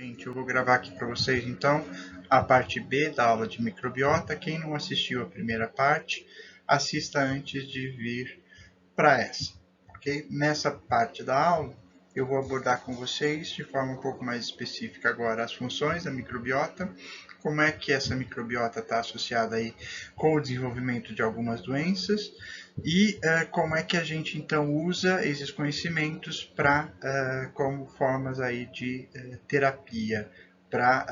gente, eu vou gravar aqui para vocês então a parte B da aula de microbiota. Quem não assistiu a primeira parte, assista antes de vir para essa, ok? Nessa parte da aula, eu vou abordar com vocês de forma um pouco mais específica agora as funções da microbiota, como é que essa microbiota está associada aí com o desenvolvimento de algumas doenças e como é que a gente então usa esses conhecimentos para como formas aí de terapia para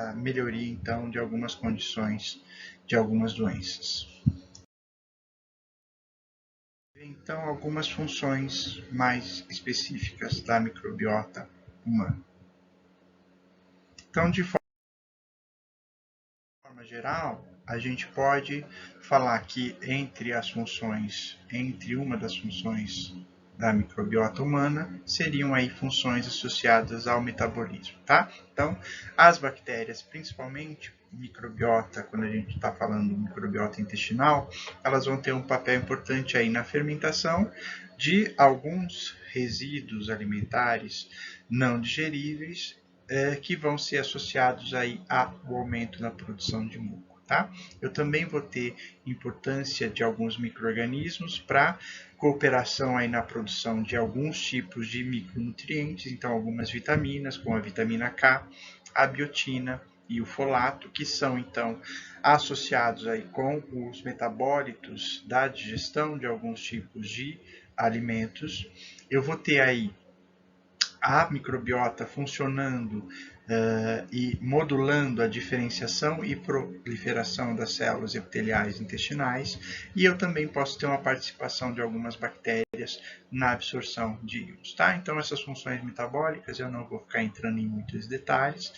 a melhoria então de algumas condições de algumas doenças. Então, algumas funções mais específicas da microbiota humana. Então, de forma geral, a gente pode falar que entre uma das funções da microbiota humana, seriam aí funções associadas ao metabolismo, tá? Então, as bactérias, principalmente microbiota, quando a gente está falando de microbiota intestinal, elas vão ter um papel importante aí na fermentação de alguns resíduos alimentares não digeríveis que vão ser associados aí ao aumento na produção de muco. Tá? Eu também vou ter importância de alguns micro-organismos para cooperação aí na produção de alguns tipos de micronutrientes, então algumas vitaminas, como a vitamina K, a biotina e o folato, que são então associados aí com os metabólitos da digestão de alguns tipos de alimentos. Eu vou ter aí a microbiota funcionando e modulando a diferenciação e proliferação das células epiteliais intestinais, e eu também posso ter uma participação de algumas bactérias na absorção de íons. Tá? Então, essas funções metabólicas, eu não vou ficar entrando em muitos detalhes,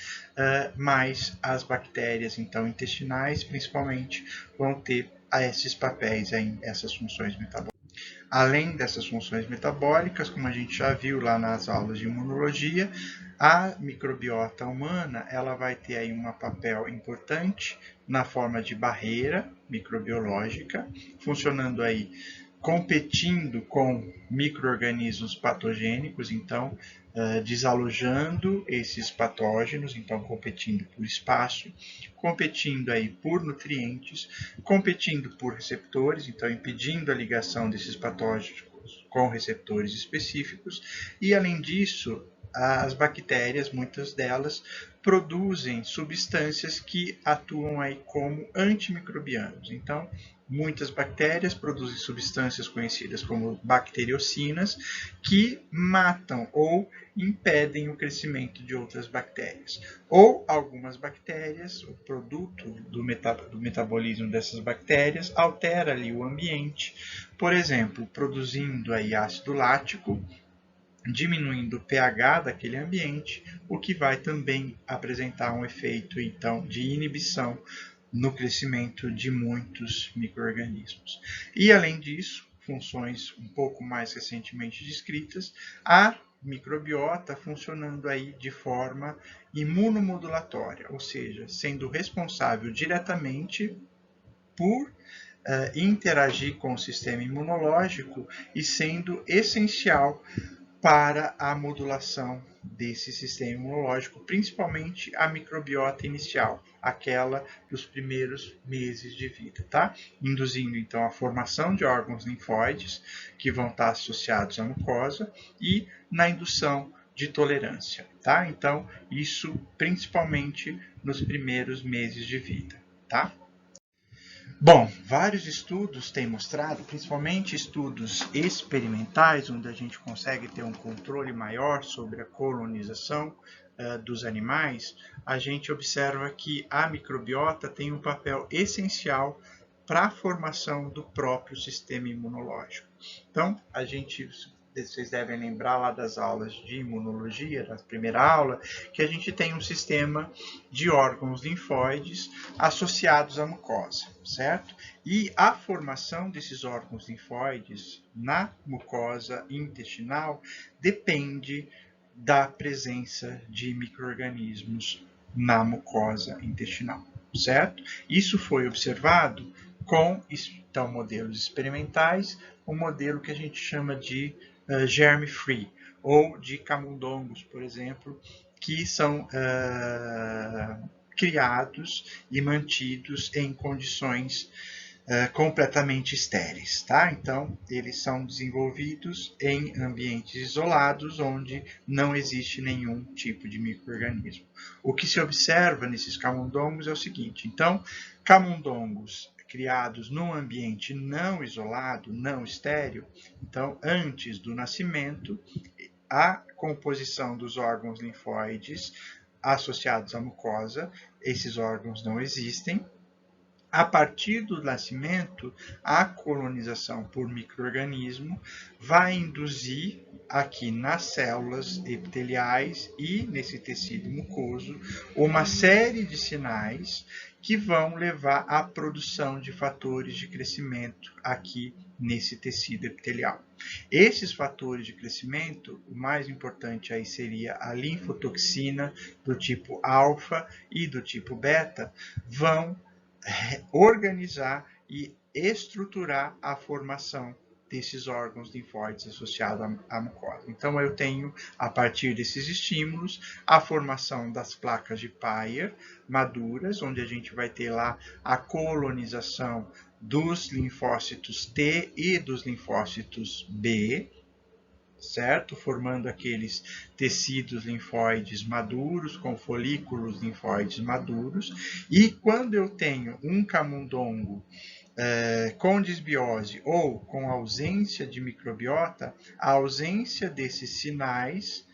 mas as bactérias então intestinais, principalmente, vão ter esses papéis, essas funções metabólicas. Além dessas funções metabólicas, como a gente já viu lá nas aulas de imunologia, a microbiota humana ela vai ter aí um papel importante na forma de barreira microbiológica, funcionando aí competindo com micro-organismos patogênicos, então desalojando esses patógenos, então competindo por espaço, competindo aí por nutrientes, competindo por receptores, então impedindo a ligação desses patógenos com receptores específicos, e além disso, as bactérias, muitas delas, produzem substâncias que atuam aí como antimicrobianos. Então, muitas bactérias produzem substâncias conhecidas como bacteriocinas que matam ou impedem o crescimento de outras bactérias. Ou algumas bactérias, o produto do metabolismo dessas bactérias altera ali o ambiente, por exemplo, produzindo aí ácido lático, diminuindo o pH daquele ambiente, o que vai também apresentar um efeito então de inibição no crescimento de muitos micro-organismos. E além disso, funções um pouco mais recentemente descritas, a microbiota funcionando aí de forma imunomodulatória, ou seja, sendo responsável diretamente por interagir com o sistema imunológico e sendo essencial para a modulação desse sistema imunológico, principalmente a microbiota inicial, aquela dos primeiros meses de vida, tá? Induzindo então a formação de órgãos linfóides que vão estar associados à mucosa e na indução de tolerância, tá? Então, isso principalmente nos primeiros meses de vida, tá? Bom, vários estudos têm mostrado, principalmente estudos experimentais, onde a gente consegue ter um controle maior sobre a colonização dos animais, a gente observa que a microbiota tem um papel essencial para a formação do próprio sistema imunológico. Então, vocês devem lembrar lá das aulas de imunologia, da primeira aula, que a gente tem um sistema de órgãos linfóides associados à mucosa, certo? E a formação desses órgãos linfóides na mucosa intestinal depende da presença de micro-organismos na mucosa intestinal, certo? Isso foi observado com então, modelos experimentais, um modelo que a gente chama de germe-free, ou de camundongos, por exemplo, que são criados e mantidos em condições completamente estéreis, tá? Então, eles são desenvolvidos em ambientes isolados, onde não existe nenhum tipo de micro-organismo. O que se observa nesses camundongos é o seguinte: então, camundongos criados num ambiente não isolado, não estéril, então, antes do nascimento, a composição dos órgãos linfóides associados à mucosa, esses órgãos não existem. A partir do nascimento, a colonização por micro-organismo vai induzir aqui nas células epiteliais e nesse tecido mucoso uma série de sinais que vão levar à produção de fatores de crescimento aqui nesse tecido epitelial. Esses fatores de crescimento, o mais importante aí seria a linfotoxina do tipo alfa e do tipo beta, vão organizar e estruturar a formação desses órgãos linfóides associados à mucosa. Então, eu tenho, a partir desses estímulos, a formação das placas de Peyer maduras, onde a gente vai ter lá a colonização dos linfócitos T e dos linfócitos B, certo? Formando aqueles tecidos linfóides maduros, com folículos linfóides maduros. E quando eu tenho um camundongo com disbiose ou com ausência de microbiota, a ausência desses sinais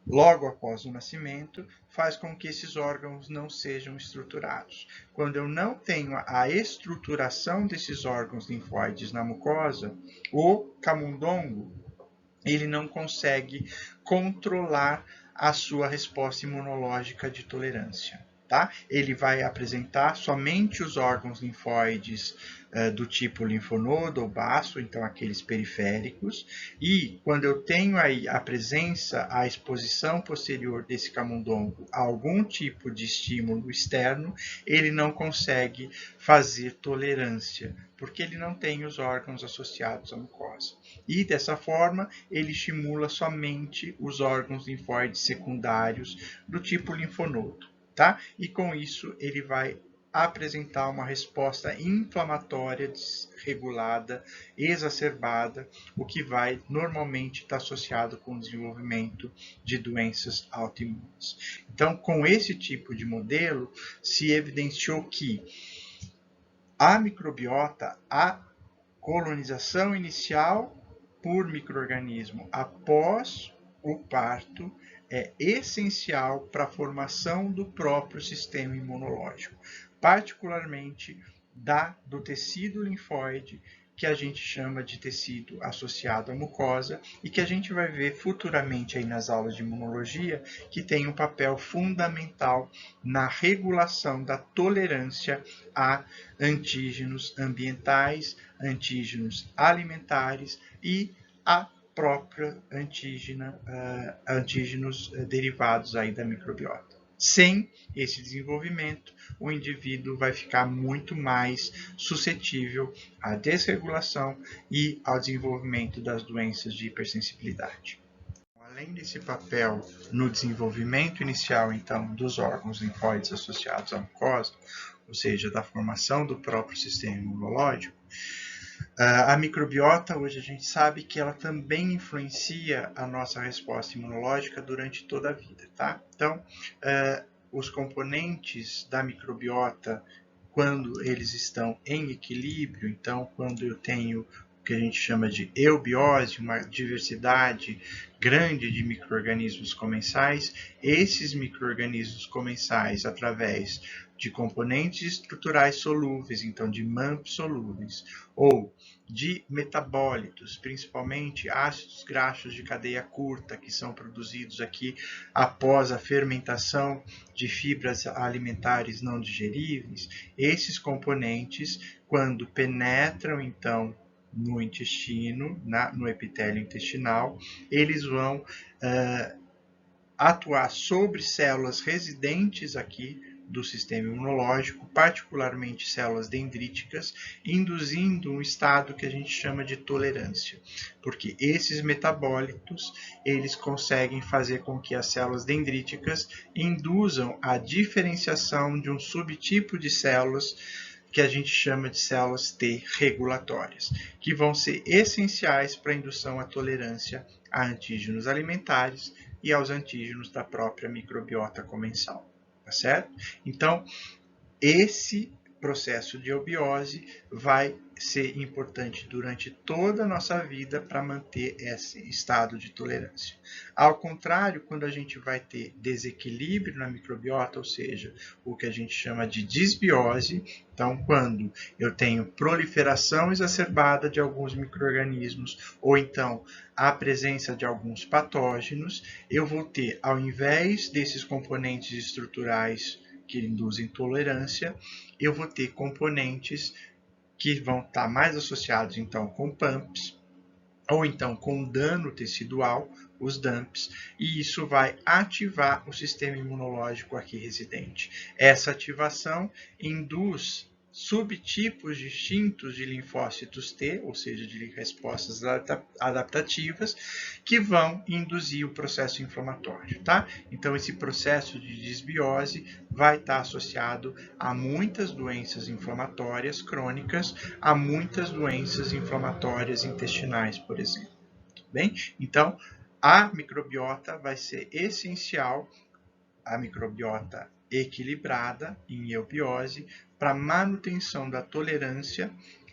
logo após o nascimento faz com que esses órgãos não sejam estruturados. Quando eu não tenho a estruturação desses órgãos linfóides na mucosa, o camundongo ele não consegue controlar a sua resposta imunológica de tolerância. Tá? Ele vai apresentar somente os órgãos linfóides do tipo linfonodo ou baço, então aqueles periféricos, e quando eu tenho aí a presença, a exposição posterior desse camundongo a algum tipo de estímulo externo, ele não consegue fazer tolerância, porque ele não tem os órgãos associados à mucosa. E dessa forma, ele estimula somente os órgãos linfóides secundários do tipo linfonodo, tá? E com isso ele vai apresentar uma resposta inflamatória desregulada, exacerbada, o que vai normalmente estar associado com o desenvolvimento de doenças autoimunes. Então, com esse tipo de modelo, se evidenciou que a microbiota, a colonização inicial por micro-organismo após o parto é essencial para a formação do próprio sistema imunológico, particularmente do tecido linfóide, que a gente chama de tecido associado à mucosa e que a gente vai ver futuramente aí nas aulas de imunologia, que tem um papel fundamental na regulação da tolerância a antígenos ambientais, antígenos alimentares e a própria antígenos derivados aí da microbiota. Sem esse desenvolvimento, o indivíduo vai ficar muito mais suscetível à desregulação e ao desenvolvimento das doenças de hipersensibilidade. Além desse papel no desenvolvimento inicial, então, dos órgãos linfóides associados à mucosa, ou seja, da formação do próprio sistema imunológico, a microbiota, hoje a gente sabe que ela também influencia a nossa resposta imunológica durante toda a vida, tá? Então, os componentes da microbiota, quando eles estão em equilíbrio, então, quando eu tenho o que a gente chama de eubiose, uma diversidade grande de micro-organismos comensais, esses micro-organismos comensais, através de componentes estruturais solúveis, então de MAMP solúveis, ou de metabólitos, principalmente ácidos graxos de cadeia curta, que são produzidos aqui após a fermentação de fibras alimentares não digeríveis, esses componentes, quando penetram, então, no intestino, no epitélio intestinal, eles vão atuar sobre células residentes aqui do sistema imunológico, particularmente células dendríticas, induzindo um estado que a gente chama de tolerância, porque esses metabólitos eles conseguem fazer com que as células dendríticas induzam a diferenciação de um subtipo de células que a gente chama de células T regulatórias, que vão ser essenciais para a indução à tolerância a antígenos alimentares e aos antígenos da própria microbiota comensal, tá certo? Então, esse processo de eubiose vai ser importante durante toda a nossa vida para manter esse estado de tolerância. Ao contrário, quando a gente vai ter desequilíbrio na microbiota, ou seja, o que a gente chama de disbiose, então quando eu tenho proliferação exacerbada de alguns micro-organismos, ou então a presença de alguns patógenos, eu vou ter, ao invés desses componentes estruturais que induzem tolerância, eu vou ter componentes que vão estar mais associados então com PAMPs, ou então com dano tecidual, os DAMPs, e isso vai ativar o sistema imunológico aqui residente. Essa ativação induz subtipos distintos de linfócitos T, ou seja, de respostas adaptativas, que vão induzir o processo inflamatório, tá? Então, esse processo de disbiose vai estar associado a muitas doenças inflamatórias crônicas, a muitas doenças inflamatórias intestinais, por exemplo. Bem? Então, a microbiota vai ser essencial, a microbiota equilibrada em eubiose, para manutenção da tolerância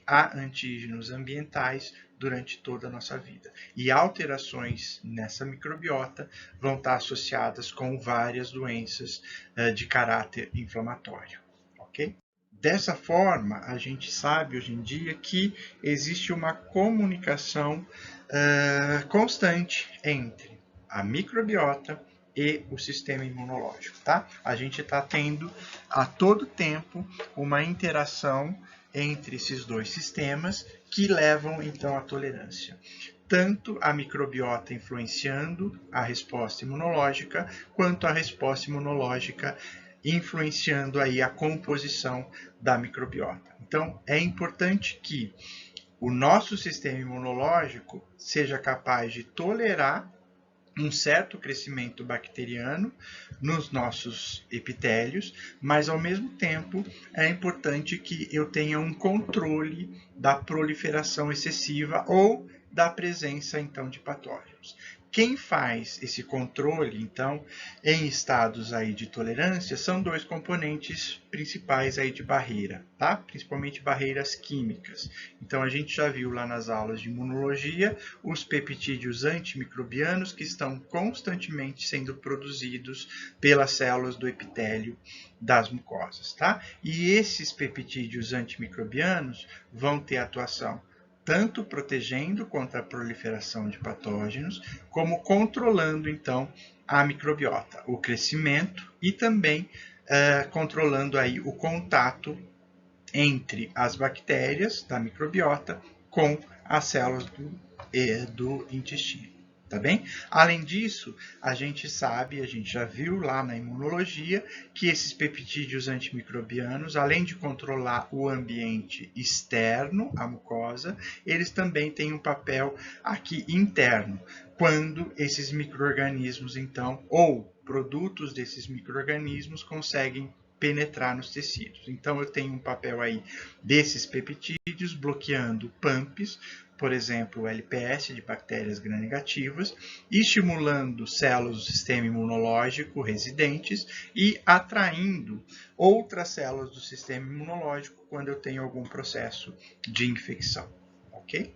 a antígenos ambientais durante toda a nossa vida. E alterações nessa microbiota vão estar associadas com várias doenças de caráter inflamatório, ok? Dessa forma, a gente sabe hoje em dia que existe uma comunicação constante entre a microbiota e o sistema imunológico, tá? A gente está tendo a todo tempo uma interação entre esses dois sistemas que levam então à tolerância. Tanto a microbiota influenciando a resposta imunológica, quanto a resposta imunológica influenciando aí a composição da microbiota. Então, é importante que o nosso sistema imunológico seja capaz de tolerar um certo crescimento bacteriano nos nossos epitélios, mas ao mesmo tempo é importante que eu tenha um controle da proliferação excessiva ou da presença então de patógenos. Quem faz esse controle, então, em estados aí de tolerância, são dois componentes principais aí de barreira, tá? Principalmente barreiras químicas. Então, a gente já viu lá nas aulas de imunologia os peptídeos antimicrobianos que estão constantemente sendo produzidos pelas células do epitélio das mucosas, tá? E esses peptídeos antimicrobianos vão ter atuação tanto protegendo contra a proliferação de patógenos, como controlando, então, a microbiota, o crescimento e também controlando aí o contato entre as bactérias da microbiota com as células do intestino. Tá bem? Além disso, a gente sabe, a gente já viu lá na imunologia, que esses peptídeos antimicrobianos, além de controlar o ambiente externo, a mucosa, eles também têm um papel aqui interno, quando esses micro-organismos, então, ou produtos desses micro-organismos conseguem penetrar nos tecidos. Então, eu tenho um papel aí desses peptídeos bloqueando PAMPs, por exemplo, o LPS de bactérias gram-negativas, estimulando células do sistema imunológico residentes e atraindo outras células do sistema imunológico quando eu tenho algum processo de infecção, ok?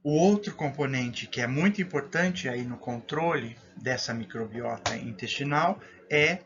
O outro componente que é muito importante aí no controle dessa microbiota intestinal é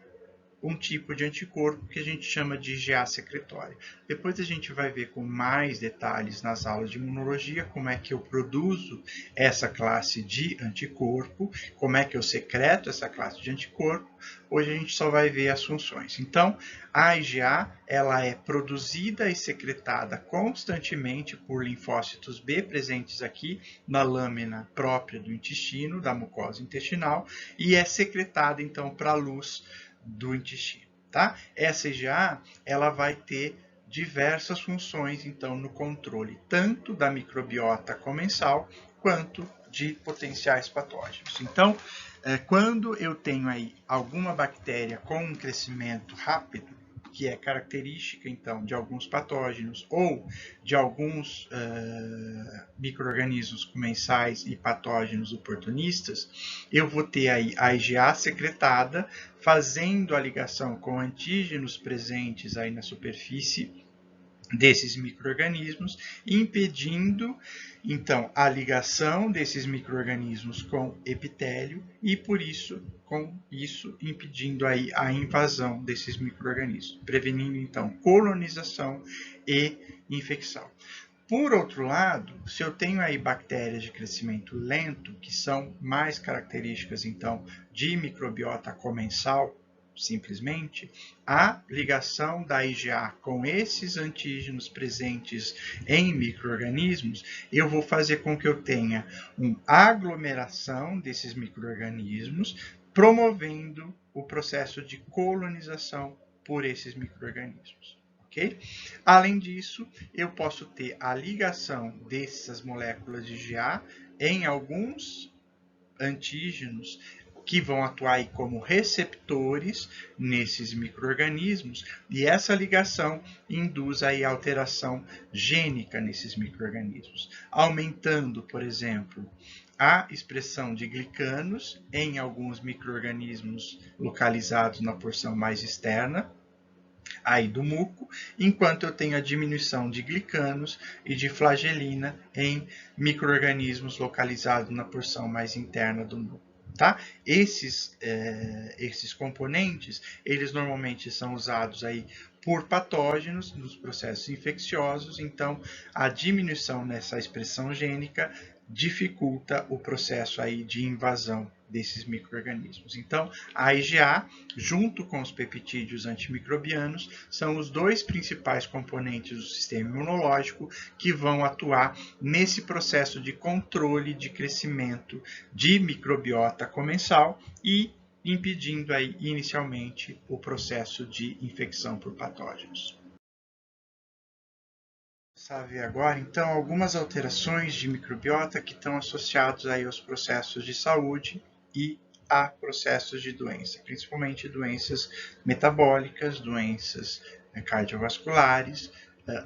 um tipo de anticorpo que a gente chama de IgA secretório. Depois a gente vai ver com mais detalhes nas aulas de imunologia como é que eu produzo essa classe de anticorpo, como é que eu secreto essa classe de anticorpo. Hoje a gente só vai ver as funções. Então, a IgA ela é produzida e secretada constantemente por linfócitos B presentes aqui na lâmina própria do intestino, da mucosa intestinal, e é secretada então para a luz do intestino, tá? Essa IgA, ela vai ter diversas funções, então, no controle tanto da microbiota comensal quanto de potenciais patógenos. Então, quando eu tenho aí alguma bactéria com um crescimento rápido, que é característica, então, de alguns patógenos ou de alguns micro-organismos comensais e patógenos oportunistas, eu vou ter aí a IgA secretada, fazendo a ligação com antígenos presentes aí na superfície desses micro-organismos, impedindo, então, a ligação desses micro-organismos com epitélio e, por isso, com isso, impedindo aí a invasão desses micro-organismos, prevenindo, então, colonização e infecção. Por outro lado, se eu tenho aí bactérias de crescimento lento, que são mais características, então, de microbiota comensal, simplesmente, a ligação da IgA com esses antígenos presentes em micro-organismos, eu vou fazer com que eu tenha uma aglomeração desses micro-organismos, promovendo o processo de colonização por esses micro-organismos. Okay? Além disso, eu posso ter a ligação dessas moléculas de IgA em alguns antígenos que vão atuar aí como receptores nesses micro-organismos, e essa ligação induz aí alteração gênica nesses micro-organismos, aumentando, por exemplo, a expressão de glicanos em alguns micro-organismos localizados na porção mais externa aí do muco, enquanto eu tenho a diminuição de glicanos e de flagelina em micro-organismos localizados na porção mais interna do muco. Tá? Esses componentes, eles normalmente são usados aí por patógenos nos processos infecciosos, então a diminuição nessa expressão gênica dificulta o processo aí de invasão desses micro-organismos. Então, a IgA, junto com os peptídeos antimicrobianos, são os dois principais componentes do sistema imunológico que vão atuar nesse processo de controle de crescimento de microbiota comensal e impedindo aí inicialmente o processo de infecção por patógenos. Sabe agora, então, algumas alterações de microbiota que estão associados aí aos processos de saúde e a processos de doença, principalmente doenças metabólicas, doenças cardiovasculares,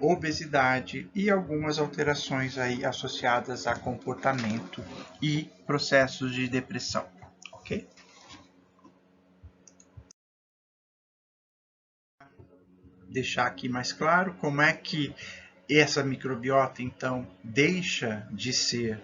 obesidade e algumas alterações aí associadas a comportamento e processos de depressão, ok? Deixar aqui mais claro como é que essa microbiota, então, deixa de ser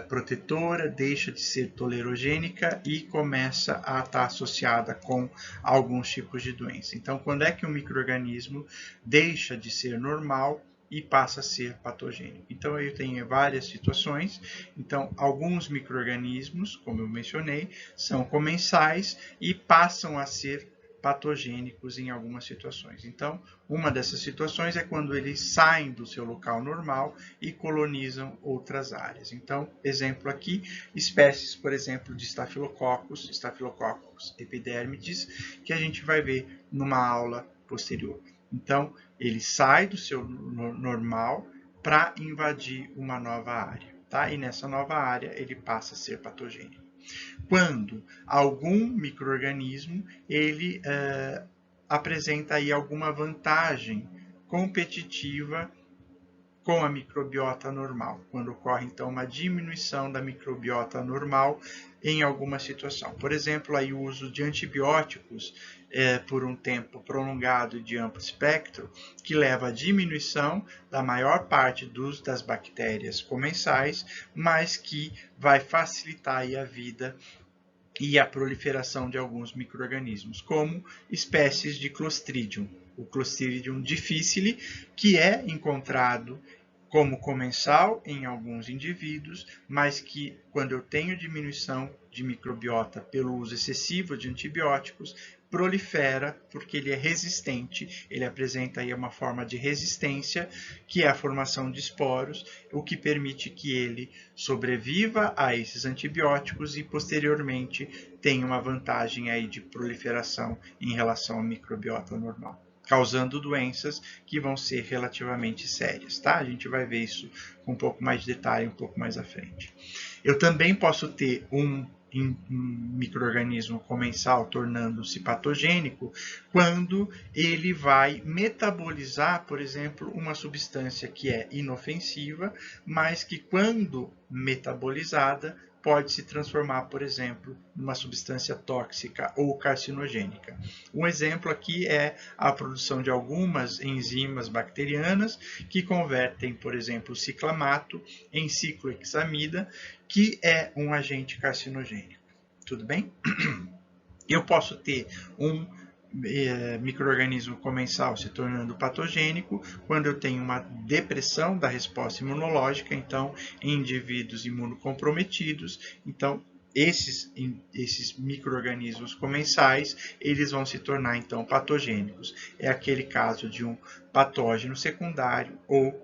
protetora, deixa de ser tolerogênica e começa a estar associada com alguns tipos de doença. Então, quando é que um micro-organismo deixa de ser normal e passa a ser patogênico? Então, eu tenho várias situações. Então, alguns micro-organismos, como eu mencionei, são comensais e passam a ser patogênicos em algumas situações. Então, uma dessas situações é quando eles saem do seu local normal e colonizam outras áreas. Então, exemplo aqui, espécies, por exemplo, de Staphylococcus epidermidis, que a gente vai ver numa aula posterior. Então, ele sai do seu normal para invadir uma nova área, tá? E nessa nova área ele passa a ser patogênico. Quando algum micro-organismo ele apresenta aí alguma vantagem competitiva com a microbiota normal, quando ocorre então uma diminuição da microbiota normal em alguma situação. Por exemplo, aí o uso de antibióticos por um tempo prolongado e de amplo espectro, que leva à diminuição da maior parte das bactérias comensais, mas que vai facilitar aí a vida e a proliferação de alguns micro-organismos, como espécies de Clostridium, o Clostridium difficile, que é encontrado como comensal em alguns indivíduos, mas que, quando eu tenho diminuição de microbiota pelo uso excessivo de antibióticos, prolifera porque ele é resistente, ele apresenta aí uma forma de resistência, que é a formação de esporos, o que permite que ele sobreviva a esses antibióticos e posteriormente tenha uma vantagem aí de proliferação em relação ao microbiota normal, causando doenças que vão ser relativamente sérias, tá? A gente vai ver isso com um pouco mais de detalhe um pouco mais à frente. Eu também posso ter um micro-organismo comensal tornando-se patogênico quando ele vai metabolizar, por exemplo, uma substância que é inofensiva, mas que quando metabolizada pode se transformar, por exemplo, numa substância tóxica ou carcinogênica. Um exemplo aqui é a produção de algumas enzimas bacterianas que convertem, por exemplo, o ciclamato em ciclohexamida, que é um agente carcinogênico. Tudo bem? Eu posso ter um micro-organismo comensal se tornando patogênico quando eu tenho uma depressão da resposta imunológica, então, em indivíduos imunocomprometidos. Então, esses micro-organismos comensais, eles vão se tornar, então, patogênicos. É aquele caso de um patógeno secundário ou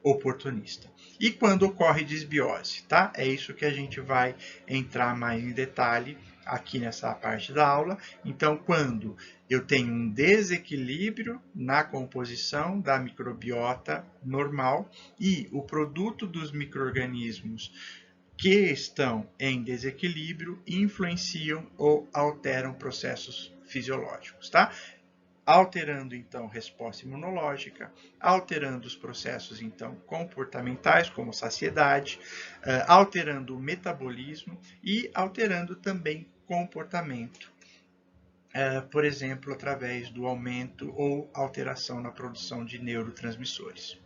oportunista. E quando ocorre desbiose, tá? É isso que a gente vai entrar mais em detalhe aqui nessa parte da aula. Então, quando eu tenho um desequilíbrio na composição da microbiota normal e o produto dos micro-organismos que estão em desequilíbrio influenciam ou alteram processos fisiológicos, tá? Alterando, então, resposta imunológica, alterando os processos, então, comportamentais, como saciedade, alterando o metabolismo e alterando também comportamento, por exemplo, através do aumento ou alteração na produção de neurotransmissores.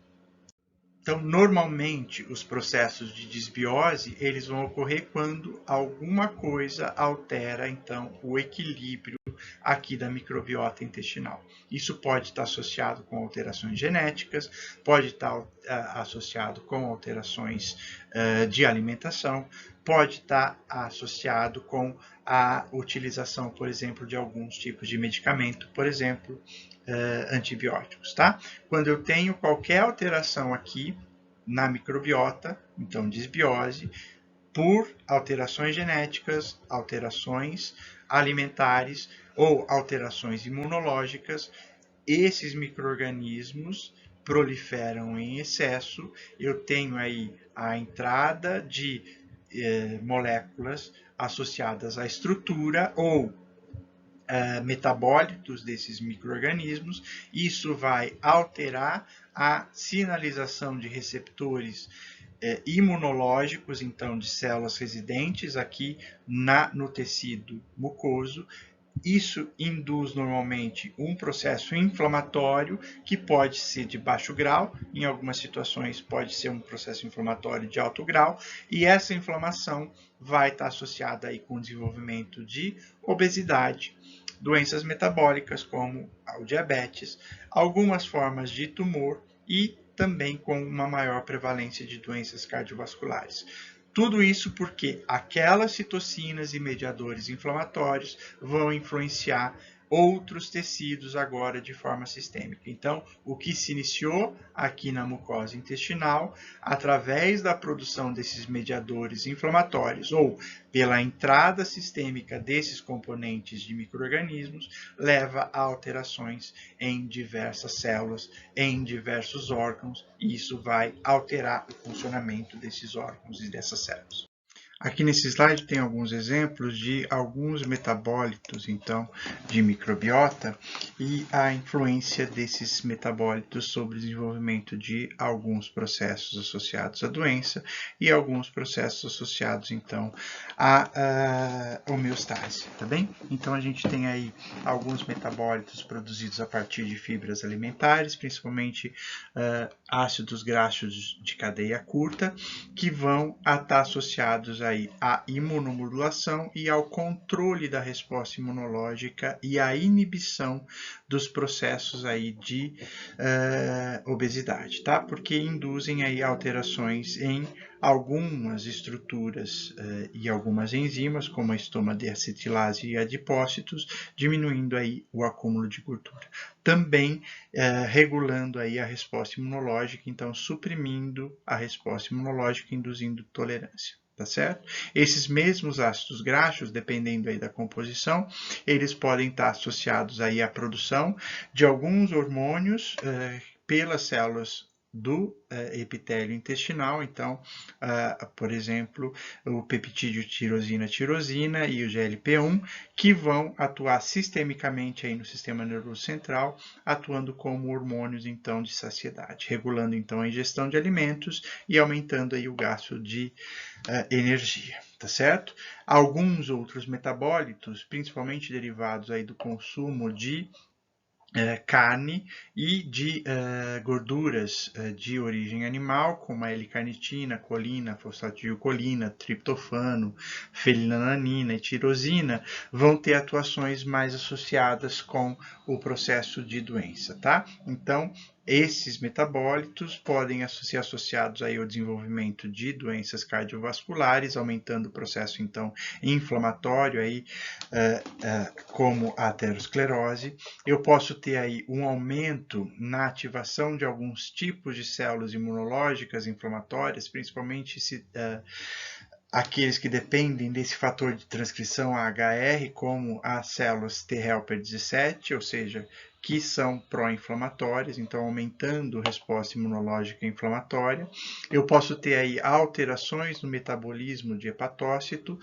Então, normalmente, os processos de desbiose, eles vão ocorrer quando alguma coisa altera, então, o equilíbrio aqui da microbiota intestinal. Isso pode estar associado com alterações genéticas, pode estar associado com alterações de alimentação, pode estar associado com a utilização, por exemplo, de alguns tipos de medicamento, por exemplo, antibióticos, tá? Quando eu tenho qualquer alteração aqui na microbiota, então desbiose, por alterações genéticas, alterações alimentares ou alterações imunológicas, esses micro-organismos proliferam em excesso, eu tenho aí a entrada de moléculas associadas à estrutura ou metabólitos desses micro-organismos, isso vai alterar a sinalização de receptores imunológicos, então de células residentes aqui no tecido mucoso. Isso induz normalmente um processo inflamatório que pode ser de baixo grau, em algumas situações pode ser um processo inflamatório de alto grau, e essa inflamação vai estar associada aí com o desenvolvimento de obesidade, doenças metabólicas como o diabetes, algumas formas de tumor e também com uma maior prevalência de doenças cardiovasculares. Tudo isso porque aquelas citocinas e mediadores inflamatórios vão influenciar outros tecidos agora de forma sistêmica. Então, o que se iniciou aqui na mucosa intestinal, através da produção desses mediadores inflamatórios ou pela entrada sistêmica desses componentes de micro-organismos, leva a alterações em diversas células, em diversos órgãos, e isso vai alterar o funcionamento desses órgãos e dessas células. Aqui nesse slide tem alguns exemplos de alguns metabólitos, então, de microbiota e a influência desses metabólitos sobre o desenvolvimento de alguns processos associados à doença e alguns processos associados, então, à homeostase, tá bem? Então, a gente tem aí alguns metabólitos produzidos a partir de fibras alimentares, principalmente ácidos graxos de cadeia curta, que vão estar associados aí à imunomodulação e ao controle da resposta imunológica e à inibição dos processos aí de obesidade, tá? Porque induzem aí alterações em algumas estruturas e algumas enzimas, como a estomadeacetilase e adipócitos, diminuindo aí o acúmulo de gordura. Também regulando aí a resposta imunológica, então suprimindo a resposta imunológica, induzindo tolerância. Tá certo? Esses mesmos ácidos graxos, dependendo aí da composição, eles podem estar associados aí à produção de alguns hormônios pelas células do epitélio intestinal, então, por exemplo, o peptídeo tirosina e o GLP-1, que vão atuar sistemicamente aí no sistema nervoso central, atuando como hormônios, então, de saciedade, regulando, então, a ingestão de alimentos e aumentando aí o gasto de energia, tá certo? Alguns outros metabólitos, principalmente derivados aí do consumo de carne e de gorduras de origem animal, como a L-carnitina, colina, fosfatidilcolina, triptofano, fenilalanina e tirosina, vão ter atuações mais associadas com o processo de doença, tá? Então, esses metabólitos podem ser associados aí ao desenvolvimento de doenças cardiovasculares, aumentando o processo, então, inflamatório aí, como a aterosclerose. Eu posso ter aí um aumento na ativação de alguns tipos de células imunológicas inflamatórias, principalmente aqueles que dependem desse fator de transcrição AHR, como as células T helper 17, ou seja, que são pró-inflamatórias, então aumentando a resposta imunológica inflamatória. Eu posso ter aí alterações no metabolismo de hepatócito,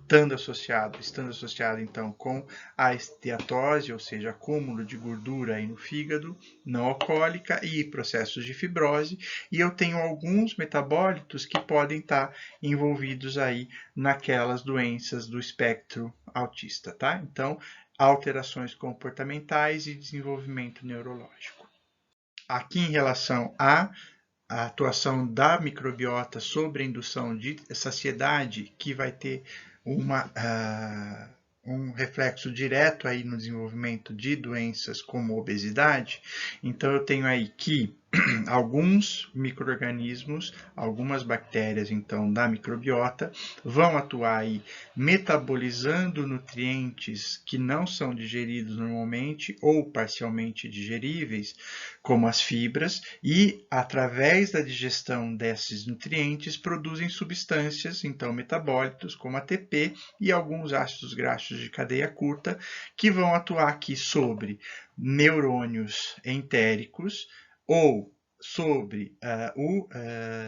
estando associado então com a esteatose, ou seja, acúmulo de gordura aí no fígado, não alcoólica e processos de fibrose, e eu tenho alguns metabólitos que podem estar envolvidos aí naquelas doenças do espectro autista, tá? Então, alterações comportamentais e desenvolvimento neurológico. Aqui em relação à atuação da microbiota sobre a indução de saciedade, que vai ter um reflexo direto aí no desenvolvimento de doenças como obesidade. Então eu tenho aí que alguns micro-organismos, algumas bactérias então da microbiota vão atuar aí metabolizando nutrientes que não são digeridos normalmente ou parcialmente digeríveis, como as fibras, e através da digestão desses nutrientes produzem substâncias, então metabólitos, como ATP e alguns ácidos graxos de cadeia curta, que vão atuar aqui sobre neurônios entéricos ou sobre o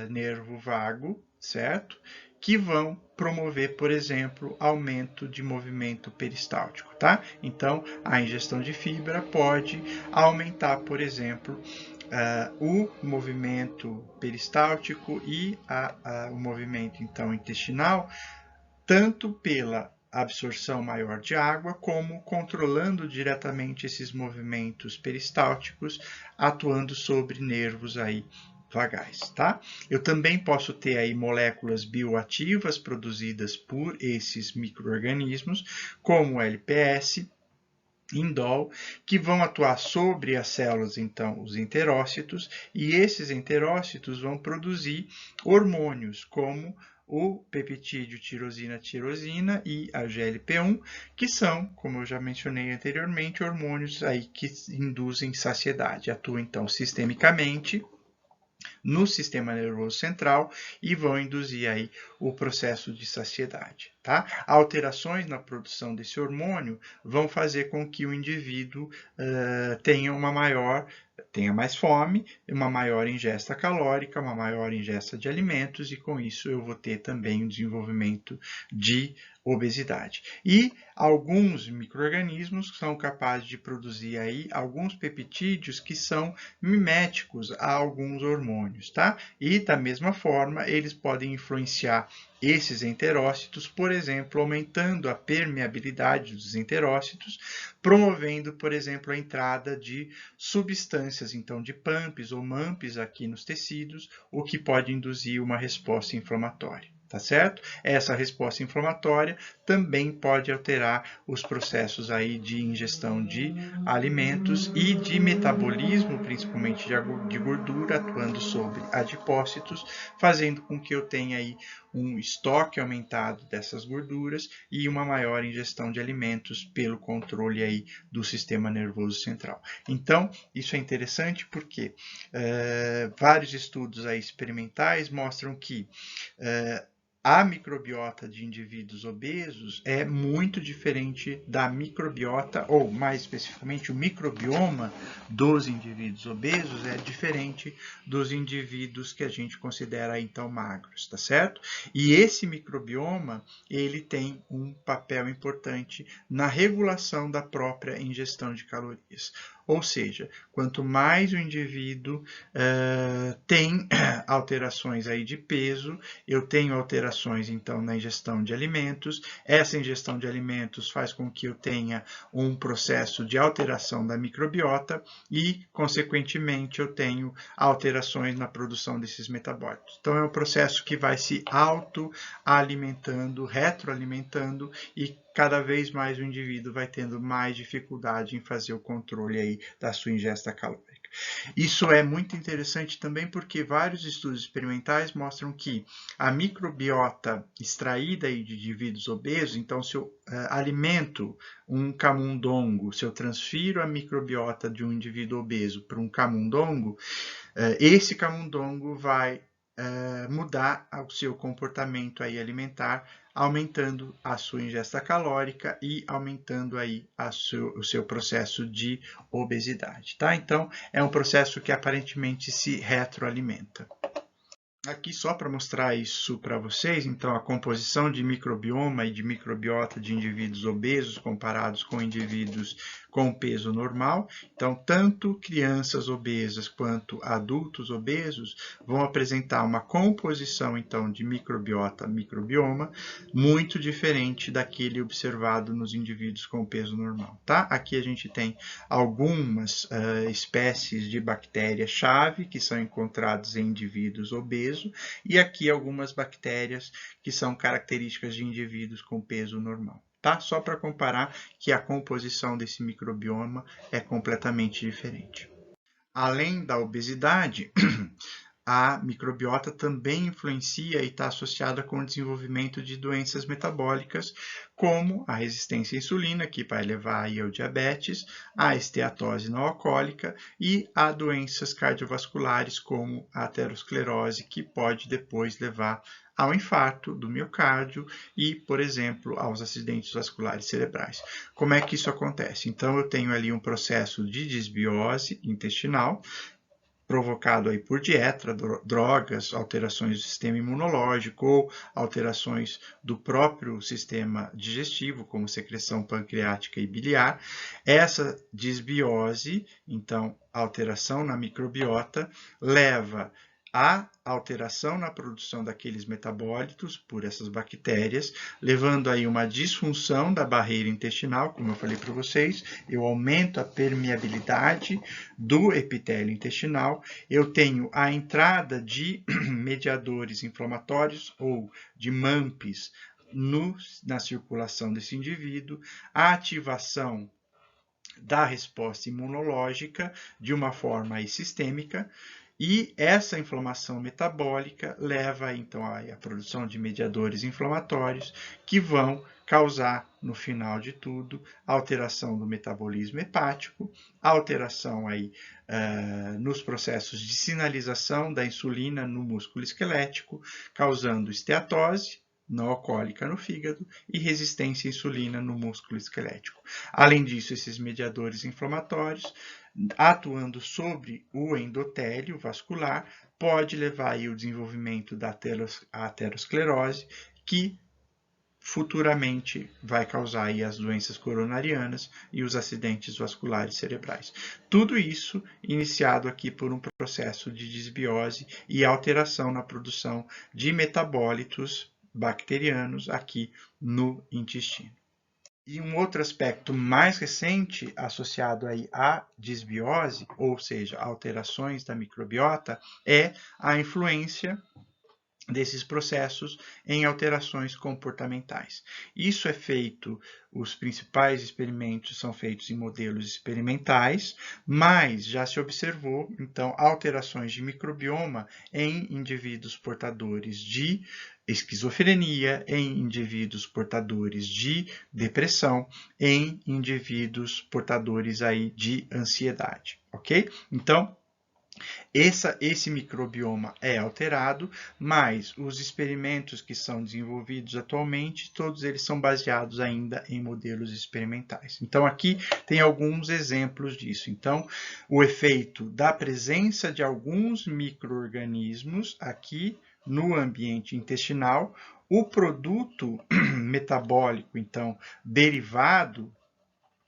nervo vago, certo? Que vão promover, por exemplo, aumento de movimento peristáltico, tá? Então, a ingestão de fibra pode aumentar, por exemplo, o movimento peristáltico e o movimento, então, intestinal, tanto pela absorção maior de água, como controlando diretamente esses movimentos peristálticos, atuando sobre nervos aí vagais, tá? Eu também posso ter aí moléculas bioativas produzidas por esses micro-organismos, como o LPS, indol, que vão atuar sobre as células, então, os enterócitos, e esses enterócitos vão produzir hormônios, como o peptídeo tirosina e a GLP-1, que são, como eu já mencionei anteriormente, hormônios aí que induzem saciedade, atuam então sistemicamente no sistema nervoso central e vão induzir aí o processo de saciedade, tá? Alterações na produção desse hormônio vão fazer com que o indivíduo tenha mais fome, uma maior ingesta calórica, uma maior ingesta de alimentos e com isso eu vou ter também o desenvolvimento de obesidade. E alguns micro-organismos são capazes de produzir aí alguns peptídeos que são miméticos a alguns hormônios, tá? E da mesma forma, eles podem influenciar esses enterócitos, por exemplo, aumentando a permeabilidade dos enterócitos, promovendo, por exemplo, a entrada de substâncias, então, de PAMPs ou MAMPs aqui nos tecidos, o que pode induzir uma resposta inflamatória. tá certo? Essa resposta inflamatória também pode alterar os processos aí de ingestão de alimentos e de metabolismo, principalmente de gordura, atuando sobre adipócitos, fazendo com que eu tenha aí um estoque aumentado dessas gorduras e uma maior ingestão de alimentos pelo controle aí do sistema nervoso central. Então, isso é interessante porque vários estudos aí experimentais mostram que a microbiota de indivíduos obesos é muito diferente da microbiota, ou mais especificamente, o microbioma dos indivíduos obesos é diferente dos indivíduos que a gente considera então magros, tá certo? E esse microbioma, ele tem um papel importante na regulação da própria ingestão de calorias. Ou seja, quanto mais o indivíduo tem alterações aí de peso, eu tenho alterações então na ingestão de alimentos. Essa ingestão de alimentos faz com que eu tenha um processo de alteração da microbiota e, consequentemente, eu tenho alterações na produção desses metabólitos. Então, é um processo que vai se autoalimentando, retroalimentando e cada vez mais o indivíduo vai tendo mais dificuldade em fazer o controle aí da sua ingesta calórica. Isso é muito interessante também porque vários estudos experimentais mostram que a microbiota extraída de indivíduos obesos, então se eu alimento um camundongo, se eu transfiro a microbiota de um indivíduo obeso para um camundongo, esse camundongo vai mudar o seu comportamento aí alimentar, aumentando a sua ingesta calórica e aumentando aí o seu processo de obesidade, tá? Então, é um processo que aparentemente se retroalimenta. Aqui só para mostrar isso para vocês, então a composição de microbioma e de microbiota de indivíduos obesos comparados com indivíduos com peso normal. Então, tanto crianças obesas quanto adultos obesos vão apresentar uma composição então de microbioma muito diferente daquele observado nos indivíduos com peso normal, tá? Aqui a gente tem algumas espécies de bactérias-chave que são encontradas em indivíduos obesos e aqui algumas bactérias que são características de indivíduos com peso normal. Tá? Só para comparar que a composição desse microbioma é completamente diferente. Além da obesidade, a microbiota também influencia e está associada com o desenvolvimento de doenças metabólicas, como a resistência à insulina, que vai levar aí ao diabetes, a esteatose não alcoólica e a doenças cardiovasculares, como a aterosclerose, que pode depois levar ao infarto do miocárdio e, por exemplo, aos acidentes vasculares cerebrais. Como é que isso acontece? Então, eu tenho ali um processo de desbiose intestinal, provocado aí por dieta, drogas, alterações do sistema imunológico ou alterações do próprio sistema digestivo, como secreção pancreática e biliar. Essa desbiose, então, alteração na microbiota, leva a alteração na produção daqueles metabólitos por essas bactérias, levando aí uma disfunção da barreira intestinal, como eu falei para vocês, eu aumento a permeabilidade do epitélio intestinal, eu tenho a entrada de mediadores inflamatórios ou de MAMPs na circulação desse indivíduo, a ativação da resposta imunológica de uma forma aí sistêmica, e essa inflamação metabólica leva então à produção de mediadores inflamatórios que vão causar, no final de tudo, alteração do metabolismo hepático, alteração aí, nos processos de sinalização da insulina no músculo esquelético, causando esteatose não alcoólica no fígado e resistência à insulina no músculo esquelético. Além disso, esses mediadores inflamatórios, atuando sobre o endotélio vascular, pode levar aí ao desenvolvimento da aterosclerose, que futuramente vai causar aí as doenças coronarianas e os acidentes vasculares cerebrais. Tudo isso iniciado aqui por um processo de desbiose e alteração na produção de metabólitos bacterianos aqui no intestino. E um outro aspecto mais recente associado aí à desbiose, ou seja, alterações da microbiota, é a influência desses processos em alterações comportamentais. Isso é feito, os principais experimentos são feitos em modelos experimentais, mas já se observou, então, alterações de microbioma em indivíduos portadores de esquizofrenia, em indivíduos portadores de depressão, em indivíduos portadores aí de ansiedade, ok? Então, esse microbioma é alterado, mas os experimentos que são desenvolvidos atualmente, todos eles são baseados ainda em modelos experimentais. Então, aqui tem alguns exemplos disso. Então, o efeito da presença de alguns micro-organismos aqui no ambiente intestinal, o produto metabólico, então, derivado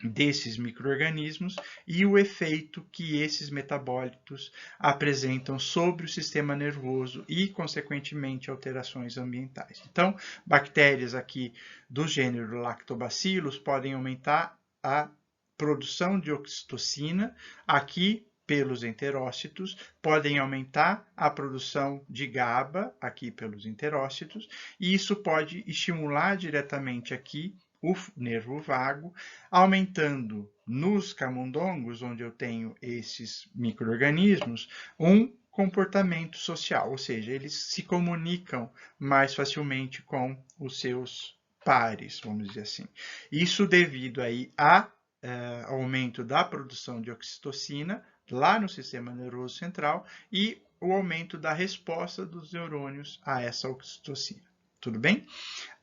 desses micro-organismos e o efeito que esses metabólitos apresentam sobre o sistema nervoso e, consequentemente, alterações ambientais. Então, bactérias aqui do gênero Lactobacillus podem aumentar a produção de oxitocina, aqui pelos enterócitos, podem aumentar a produção de GABA, aqui pelos enterócitos, e isso pode estimular diretamente aqui o nervo vago, aumentando nos camundongos, onde eu tenho esses micro-organismos, um comportamento social, ou seja, eles se comunicam mais facilmente com os seus pares, vamos dizer assim. Isso devido aí a aumento da produção de oxitocina lá no sistema nervoso central e o aumento da resposta dos neurônios a essa oxitocina. Tudo bem?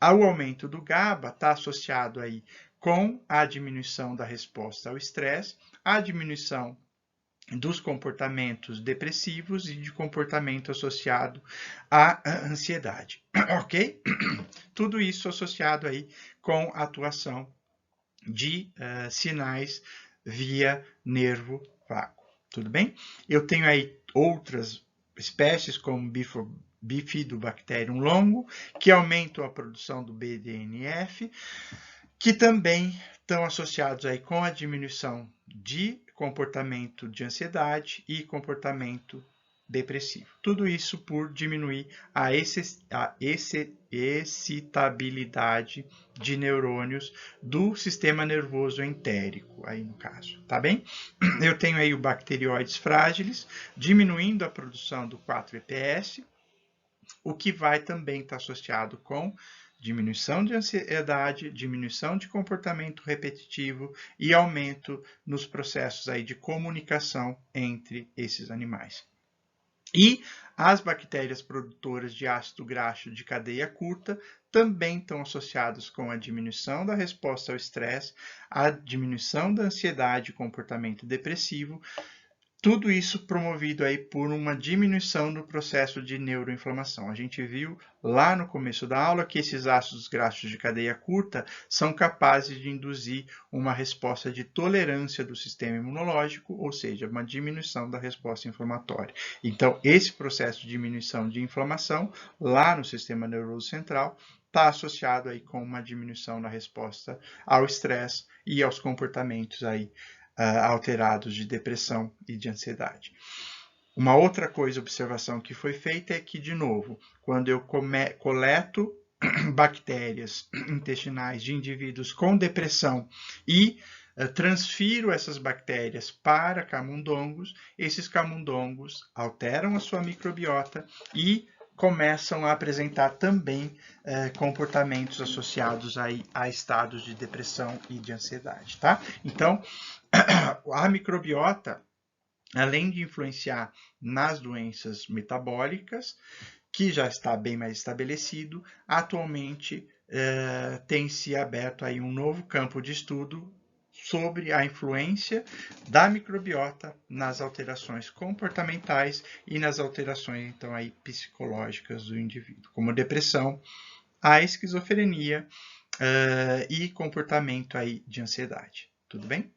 O aumento do GABA está associado aí com a diminuição da resposta ao estresse, a diminuição dos comportamentos depressivos e de comportamento associado à ansiedade, ok? Tudo isso associado aí com a atuação de sinais via nervo vago, tudo bem? Eu tenho aí outras espécies como Bifidobacterium longo, que aumentam a produção do BDNF, que também estão associados aí com a diminuição de comportamento de ansiedade e comportamento depressivo. Tudo isso por diminuir a excitabilidade de neurônios do sistema nervoso entérico, aí no caso, tá bem? Eu tenho aí o bacterióides frágiles, diminuindo a produção do 4-EPS, o que vai também estar associado com diminuição de ansiedade, diminuição de comportamento repetitivo e aumento nos processos aí de comunicação entre esses animais. E as bactérias produtoras de ácido graxo de cadeia curta também estão associadas com a diminuição da resposta ao estresse, a diminuição da ansiedade e comportamento depressivo, tudo isso promovido aí por uma diminuição do processo de neuroinflamação. A gente viu lá no começo da aula que esses ácidos graxos de cadeia curta são capazes de induzir uma resposta de tolerância do sistema imunológico, ou seja, uma diminuição da resposta inflamatória. Então, esse processo de diminuição de inflamação lá no sistema nervoso central está associado aí com uma diminuição na resposta ao estresse e aos comportamentos aí alterados de depressão e de ansiedade. Uma outra observação que foi feita é que, de novo, quando eu coleto bactérias intestinais de indivíduos com depressão e transfiro essas bactérias para camundongos, esses camundongos alteram a sua microbiota e começam a apresentar também comportamentos associados aí a estados de depressão e de ansiedade, tá? Então, a microbiota, além de influenciar nas doenças metabólicas, que já está bem mais estabelecido, atualmente tem se aberto aí um novo campo de estudo sobre a influência da microbiota nas alterações comportamentais e nas alterações então aí psicológicas do indivíduo, como depressão, a esquizofrenia e comportamento aí de ansiedade. Tudo bem?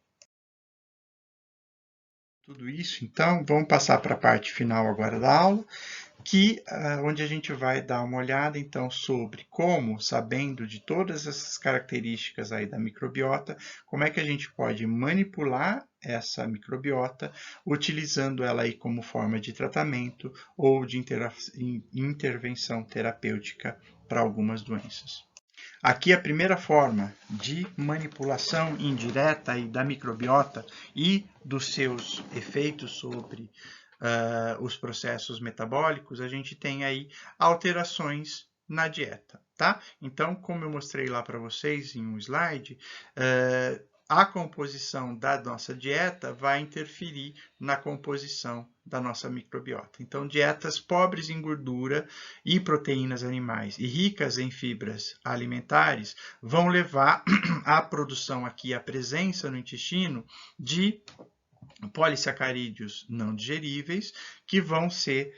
Tudo isso, então, vamos passar para a parte final agora da aula. onde a gente vai dar uma olhada então sobre como, sabendo de todas essas características aí da microbiota, como é que a gente pode manipular essa microbiota, utilizando ela aí como forma de tratamento ou de intervenção terapêutica para algumas doenças. Aqui a primeira forma de manipulação indireta aí da microbiota e dos seus efeitos sobre os processos metabólicos, a gente tem aí alterações na dieta, tá? Então, como eu mostrei lá para vocês em um slide, a composição da nossa dieta vai interferir na composição da nossa microbiota. Então, dietas pobres em gordura e proteínas animais e ricas em fibras alimentares vão levar à produção aqui, a presença no intestino de polissacarídeos não digeríveis, que vão ser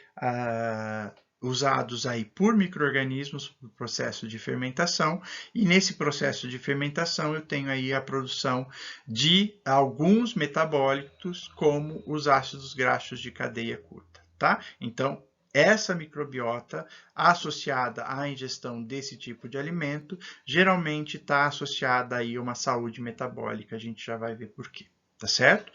usados aí por micro-organismos no processo de fermentação, e nesse processo de fermentação eu tenho aí a produção de alguns metabólitos, como os ácidos graxos de cadeia curta, tá? Então, essa microbiota associada à ingestão desse tipo de alimento, geralmente está associada aí a uma saúde metabólica, a gente já vai ver por quê, tá certo?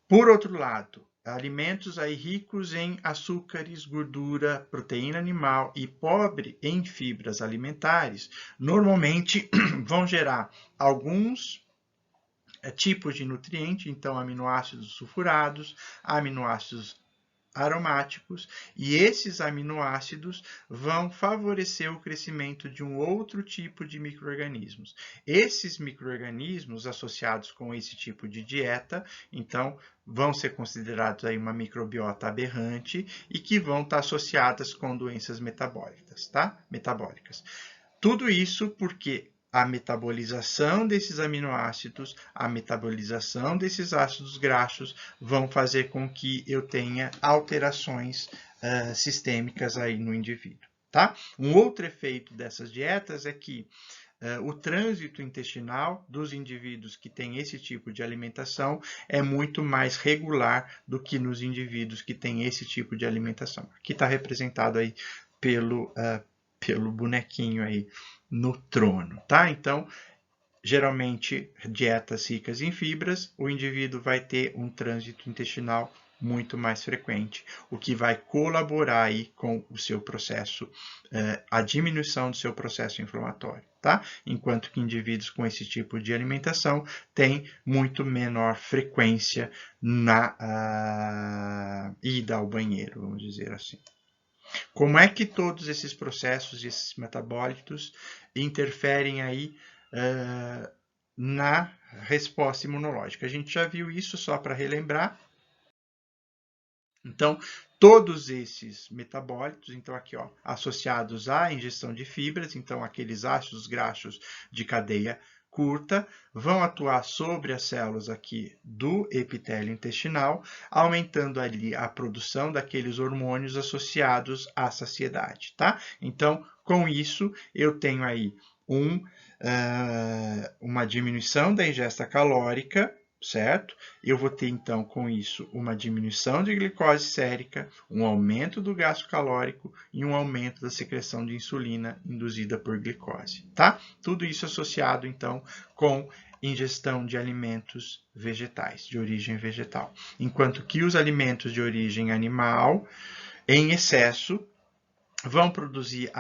Por outro lado, alimentos aí ricos em açúcares, gordura, proteína animal e pobre em fibras alimentares, normalmente vão gerar alguns tipos de nutriente, então aminoácidos sulfurados, aminoácidos aromáticos, e esses aminoácidos vão favorecer o crescimento de um outro tipo de micro-organismos. Esses micro-organismos associados com esse tipo de dieta, então, vão ser considerados aí uma microbiota aberrante e que vão estar associadas com doenças metabólicas, tá? Metabólicas. Tudo isso porque a metabolização desses aminoácidos, a metabolização desses ácidos graxos vão fazer com que eu tenha alterações sistêmicas aí no indivíduo, tá? Um outro efeito dessas dietas é que o trânsito intestinal dos indivíduos que têm esse tipo de alimentação é muito mais regular do que nos indivíduos que têm esse tipo de alimentação. Aqui está representado aí pelo bonequinho aí no trono, tá? Então, geralmente, dietas ricas em fibras, o indivíduo vai ter um trânsito intestinal muito mais frequente, o que vai colaborar aí com o seu processo, a diminuição do seu processo inflamatório, tá? Enquanto que indivíduos com esse tipo de alimentação têm muito menor frequência na ida ao banheiro, vamos dizer assim. Como é que todos esses processos, esses metabólitos, interferem aí na resposta imunológica? A gente já viu isso, só para relembrar. Então, todos esses metabólitos, então aqui, ó, associados à ingestão de fibras, então aqueles ácidos graxos de cadeia curta, vão atuar sobre as células aqui do epitélio intestinal, aumentando ali a produção daqueles hormônios associados à saciedade, tá? Então, com isso, eu tenho aí uma diminuição da ingesta calórica, certo? Eu vou ter, então, com isso, uma diminuição de glicose sérica, um aumento do gasto calórico e um aumento da secreção de insulina induzida por glicose, tá? Tudo isso associado, então, com ingestão de alimentos vegetais, de origem vegetal. Enquanto que os alimentos de origem animal, em excesso, vão produzir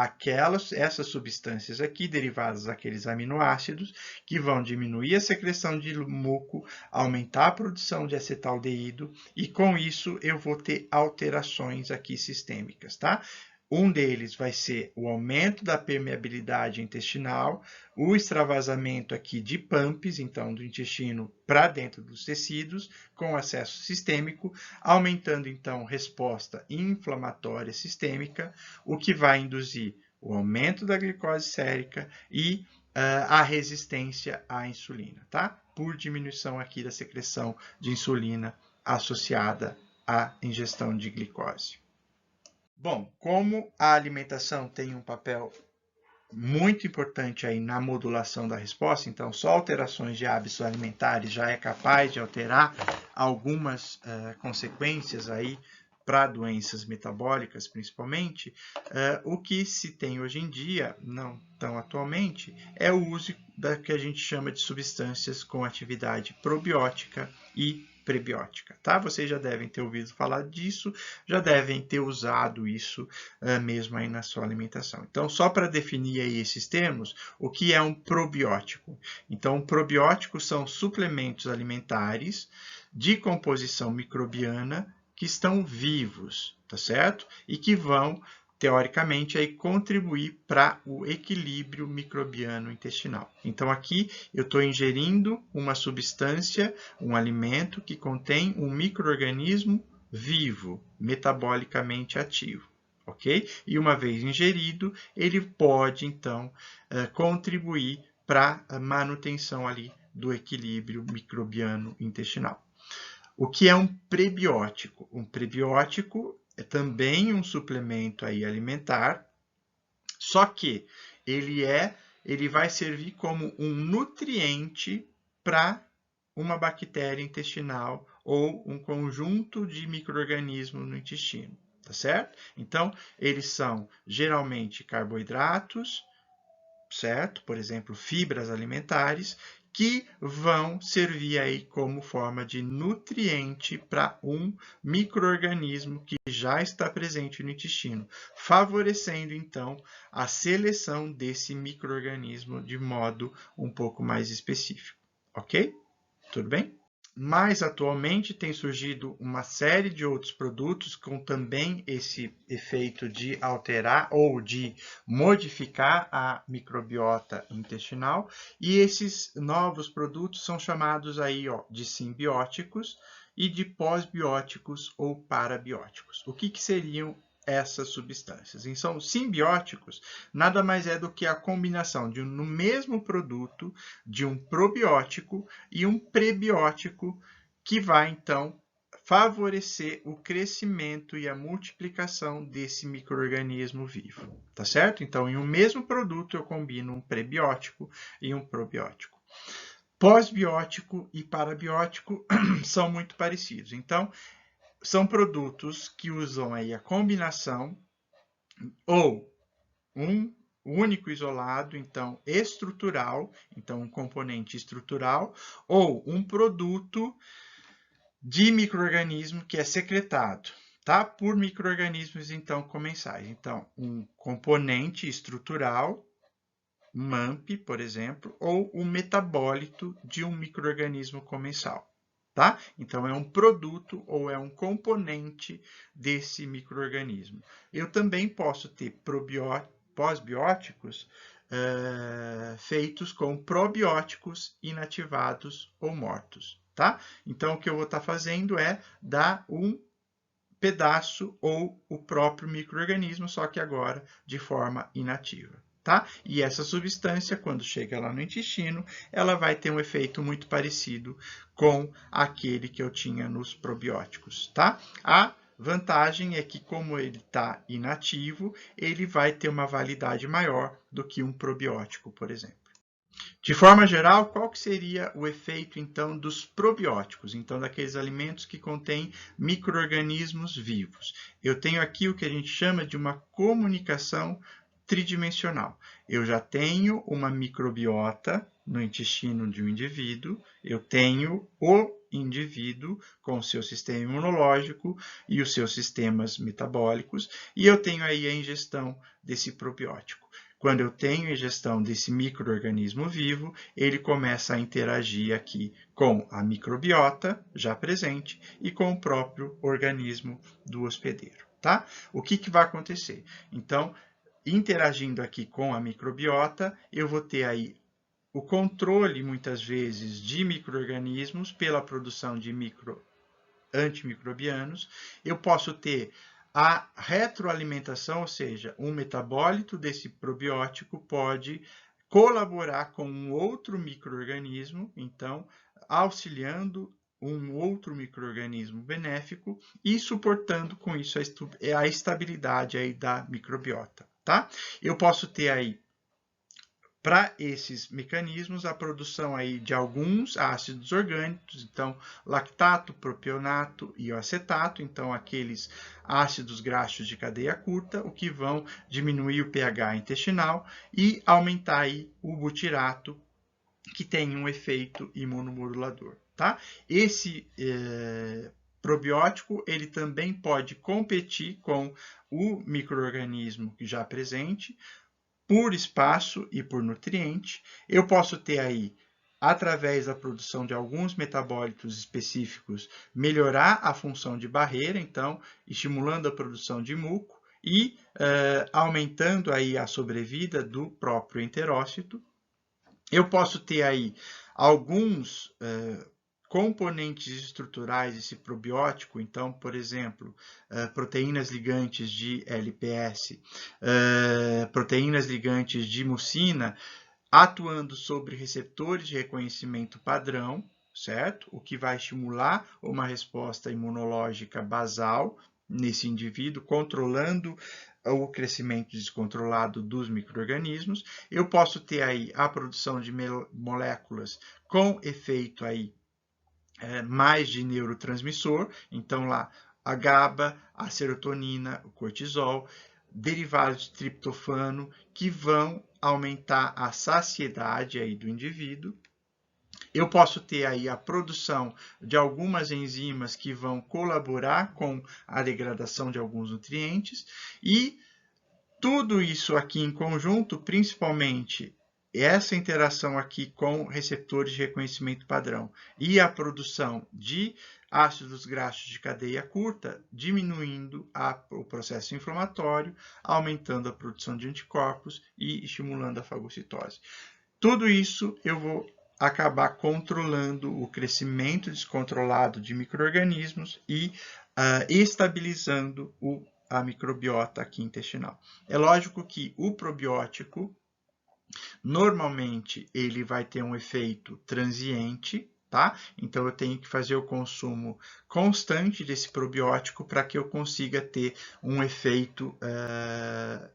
essas substâncias aqui, derivadas daqueles aminoácidos, que vão diminuir a secreção de muco, aumentar a produção de acetaldeído, e com isso eu vou ter alterações aqui sistêmicas, tá? Um deles vai ser o aumento da permeabilidade intestinal, o extravasamento aqui de PAMPs, então do intestino para dentro dos tecidos, com acesso sistêmico, aumentando então resposta inflamatória sistêmica, o que vai induzir o aumento da glicose sérica e a resistência à insulina, tá? Por diminuição aqui da secreção de insulina associada à ingestão de glicose. Bom, como a alimentação tem um papel muito importante aí na modulação da resposta, então só alterações de hábitos alimentares já é capaz de alterar algumas consequências aí para doenças metabólicas, principalmente, o que se tem hoje em dia, não tão atualmente, é o uso da que a gente chama de substâncias com atividade probiótica e prebiótica, tá? Vocês já devem ter ouvido falar disso, já devem ter usado isso mesmo aí na sua alimentação. Então, só para definir aí esses termos, o que é um probiótico? Então, probióticos são suplementos alimentares de composição microbiana que estão vivos, tá certo? E que vão, teoricamente, aí contribuir para o equilíbrio microbiano intestinal. Então, aqui eu estou ingerindo uma substância, um alimento que contém um micro-organismo vivo, metabolicamente ativo. Ok? E uma vez ingerido, ele pode, então, contribuir para a manutenção ali do equilíbrio microbiano intestinal. O que é um prebiótico? Um prebiótico é também um suplemento aí alimentar, só que ele vai servir como um nutriente para uma bactéria intestinal ou um conjunto de micro-organismos no intestino, tá certo? Então, eles são geralmente carboidratos, certo? Por exemplo, fibras alimentares, que vão servir aí como forma de nutriente para um micro-organismo que já está presente no intestino, favorecendo então a seleção desse micro-organismo de modo um pouco mais específico. Ok? Tudo bem? Mas atualmente tem surgido uma série de outros produtos com também esse efeito de alterar ou de modificar a microbiota intestinal, e esses novos produtos são chamados aí, de simbióticos e de pós-bióticos ou parabióticos. O que seriam essas substâncias? Então, simbióticos nada mais é do que a combinação no mesmo produto de um probiótico e um prebiótico que vai, então, favorecer o crescimento e a multiplicação desse micro-organismo vivo, tá certo? Então, em um mesmo produto, eu combino um prebiótico e um probiótico. Pós-biótico e parabiótico são muito parecidos. Então, são produtos que usam aí a combinação ou um único isolado, então estrutural, então um componente estrutural, ou um produto de micro-organismo que é secretado, tá? Por micro-organismos, então, comensais. Então, um componente estrutural, MAMP, por exemplo, ou um metabólito de um micro-organismo comensal. Tá? Então, é um produto ou é um componente desse micro-organismo. Eu também posso ter pós-bióticos feitos com probióticos inativados ou mortos. Tá? Então, o que eu vou estar fazendo é dar um pedaço ou o próprio micro-organismo, só que agora de forma inativa. Tá? E essa substância, quando chega lá no intestino, ela vai ter um efeito muito parecido com aquele que eu tinha nos probióticos. Tá? A vantagem é que, como ele está inativo, ele vai ter uma validade maior do que um probiótico, por exemplo. De forma geral, qual que seria o efeito, então, dos probióticos? Então, daqueles alimentos que contêm micro-organismos vivos. Eu tenho aqui o que a gente chama de uma comunicação tridimensional. Eu já tenho uma microbiota no intestino de um indivíduo, eu tenho o indivíduo com o seu sistema imunológico e os seus sistemas metabólicos, e eu tenho aí a ingestão desse probiótico. Quando eu tenho ingestão desse micro-organismo vivo, ele começa a interagir aqui com a microbiota já presente e com o próprio organismo do hospedeiro, tá? O que vai acontecer? Então, interagindo aqui com a microbiota, eu vou ter aí o controle, muitas vezes, de micro-organismos pela produção de antimicrobianos. Eu posso ter a retroalimentação, ou seja, um metabólito desse probiótico pode colaborar com um outro micro-organismo, então, auxiliando um outro micro-organismo benéfico e suportando com isso a estabilidade aí da microbiota, tá? Eu posso ter aí para esses mecanismos, a produção aí de alguns ácidos orgânicos, então lactato, propionato e acetato, então aqueles ácidos graxos de cadeia curta, o que vão diminuir o pH intestinal e aumentar aí o butirato, que tem um efeito imunomodulador, tá? Esse probiótico, ele também pode competir com o micro-organismo já presente, por espaço e por nutriente. Eu posso ter aí, através da produção de alguns metabólitos específicos, melhorar a função de barreira, então, estimulando a produção de muco e aumentando aí a sobrevida do próprio enterócito. Eu posso ter aí alguns componentes estruturais desse probiótico, então, por exemplo, proteínas ligantes de LPS, proteínas ligantes de mucina, atuando sobre receptores de reconhecimento padrão, certo? O que vai estimular uma resposta imunológica basal nesse indivíduo, controlando o crescimento descontrolado dos micro-organismos. Eu posso ter aí a produção de moléculas com efeito aí mais de neurotransmissor, então lá a GABA, a serotonina, o cortisol, derivados de triptofano, que vão aumentar a saciedade aí do indivíduo. Eu posso ter aí a produção de algumas enzimas que vão colaborar com a degradação de alguns nutrientes e tudo isso aqui em conjunto, principalmente essa interação aqui com receptores de reconhecimento padrão e a produção de ácidos graxos de cadeia curta, diminuindo o processo inflamatório, aumentando a produção de anticorpos e estimulando a fagocitose. Tudo isso eu vou acabar controlando o crescimento descontrolado de micro-organismos e estabilizando a microbiota aqui intestinal. É lógico que o probiótico, normalmente, ele vai ter um efeito transiente, tá? Então, eu tenho que fazer o consumo constante desse probiótico para que eu consiga ter um efeito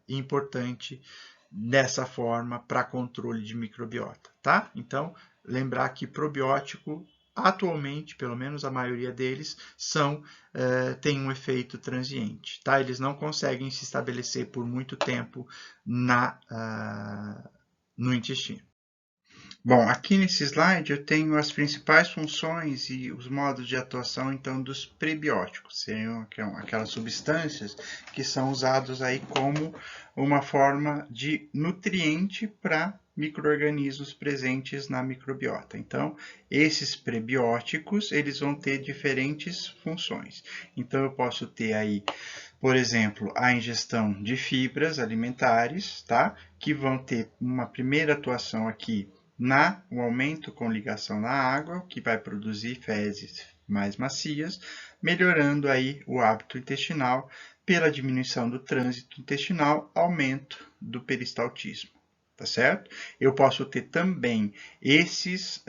importante dessa forma para controle de microbiota, tá? Então, lembrar que probiótico, atualmente, pelo menos a maioria deles, tem um efeito transiente, tá? Eles não conseguem se estabelecer por muito tempo no intestino. Bom, aqui nesse slide eu tenho as principais funções e os modos de atuação, então, dos prebióticos. Seriam aquelas substâncias que são usados aí como uma forma de nutriente para micro-organismos presentes na microbiota. Então, esses prebióticos, eles vão ter diferentes funções. Então, eu posso ter aí, por exemplo, a ingestão de fibras alimentares, tá? Que vão ter uma primeira atuação aqui o aumento com ligação na água, que vai produzir fezes mais macias, melhorando aí o hábito intestinal pela diminuição do trânsito intestinal, aumento do peristaltismo, tá certo? Eu posso ter também esses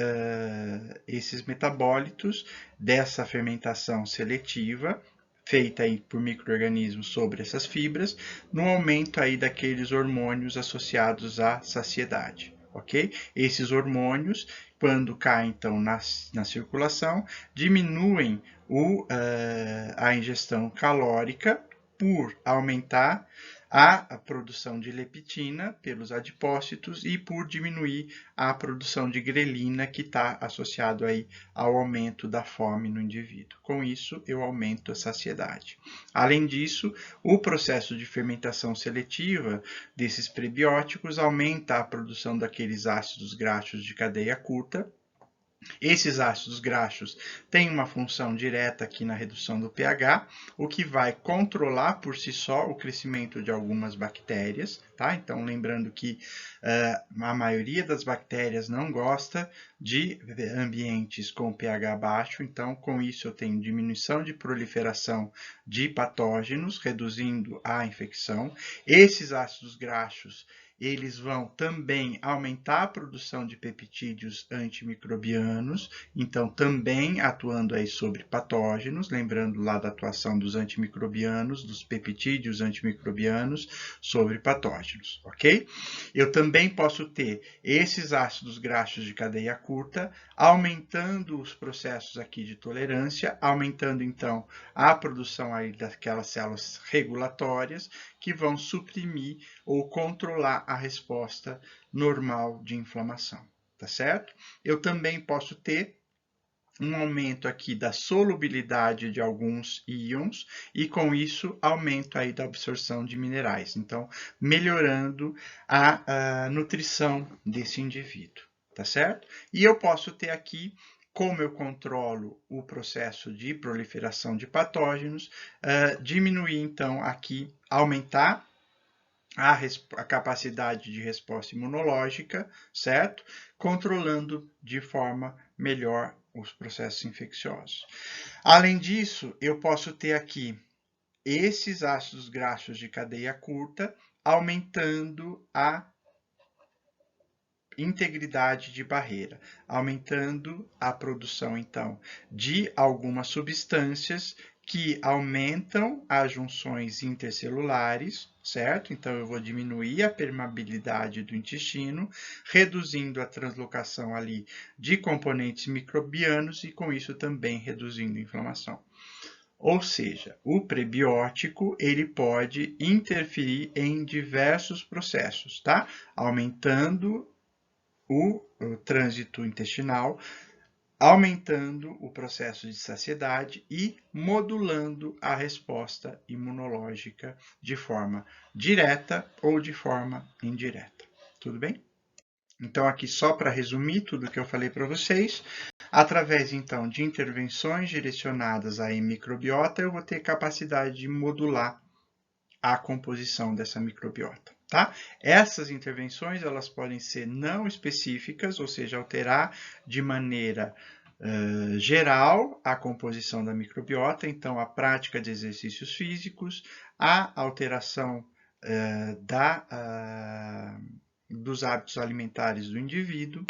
metabólitos dessa fermentação seletiva, feita aí por micro-organismos sobre essas fibras, no aumento aí daqueles hormônios associados à saciedade. Ok? Esses hormônios, quando caem então na circulação, diminuem a ingestão calórica por aumentar a produção de leptina pelos adipócitos e por diminuir a produção de grelina, que está associado aí ao aumento da fome no indivíduo. Com isso, eu aumento a saciedade. Além disso, o processo de fermentação seletiva desses prebióticos aumenta a produção daqueles ácidos graxos de cadeia curta. Esses ácidos graxos têm uma função direta aqui na redução do pH, o que vai controlar por si só o crescimento de algumas bactérias, tá? Então, lembrando que a maioria das bactérias não gosta de ambientes com pH baixo, então, com isso eu tenho diminuição de proliferação de patógenos, reduzindo a infecção. Esses ácidos graxos, eles vão também aumentar a produção de peptídeos antimicrobianos, então também atuando aí sobre patógenos, lembrando lá da atuação dos antimicrobianos, dos peptídeos antimicrobianos sobre patógenos, ok? Eu também posso ter esses ácidos graxos de cadeia curta, aumentando os processos aqui de tolerância, aumentando então a produção aí daquelas células regulatórias que vão suprimir ou controlar a resposta normal de inflamação, tá certo? Eu também posso ter um aumento aqui da solubilidade de alguns íons e com isso aumento aí da absorção de minerais, então melhorando a nutrição desse indivíduo, tá certo? E eu posso ter aqui, como eu controlo o processo de proliferação de patógenos, diminuir então aqui, aumentar a capacidade de resposta imunológica, certo? Controlando de forma melhor os processos infecciosos. Além disso, eu posso ter aqui esses ácidos graxos de cadeia curta, aumentando a integridade de barreira, aumentando a produção, então, de algumas substâncias que aumentam as junções intercelulares, certo? Então, eu vou diminuir a permeabilidade do intestino, reduzindo a translocação ali de componentes microbianos e, com isso, também reduzindo a inflamação. Ou seja, o prebiótico ele pode interferir em diversos processos, tá? Aumentando o trânsito intestinal, aumentando o processo de saciedade e modulando a resposta imunológica de forma direta ou de forma indireta. Tudo bem? Então, aqui só para resumir tudo que eu falei para vocês, através então de intervenções direcionadas à microbiota, eu vou ter capacidade de modular a composição dessa microbiota. Tá? Essas intervenções elas podem ser não específicas, ou seja, alterar de maneira geral a composição da microbiota, então a prática de exercícios físicos, a alteração dos hábitos alimentares do indivíduo,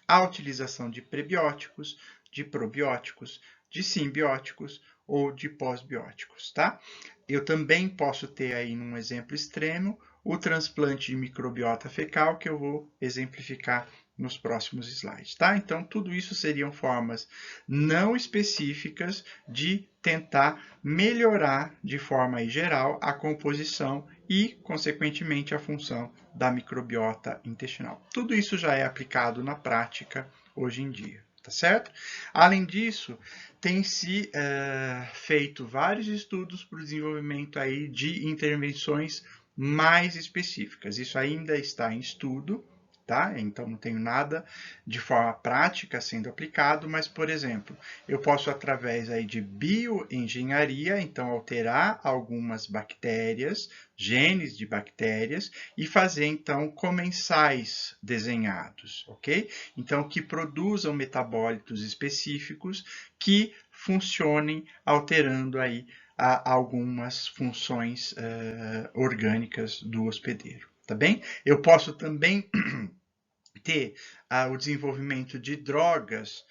a utilização de prebióticos, de probióticos, de simbióticos ou de pós-bióticos, tá? Eu também posso ter aí, num exemplo extremo, o transplante de microbiota fecal, que eu vou exemplificar nos próximos slides, tá? Então, tudo isso seriam formas não específicas de tentar melhorar de forma geral a composição e, consequentemente, a função da microbiota intestinal. Tudo isso já é aplicado na prática hoje em dia, tá certo? Além disso, tem-se feito vários estudos para o desenvolvimento aí de intervenções mais específicas. Isso ainda está em estudo, tá? Então não tenho nada de forma prática sendo aplicado, mas, por exemplo, eu posso, através aí de bioengenharia, então alterar algumas bactérias, genes de bactérias, e fazer, então, comensais desenhados, ok? Então, que produzam metabólitos específicos que funcionem alterando aí algumas funções orgânicas do hospedeiro, tá bem? Eu posso também ter o desenvolvimento de drogas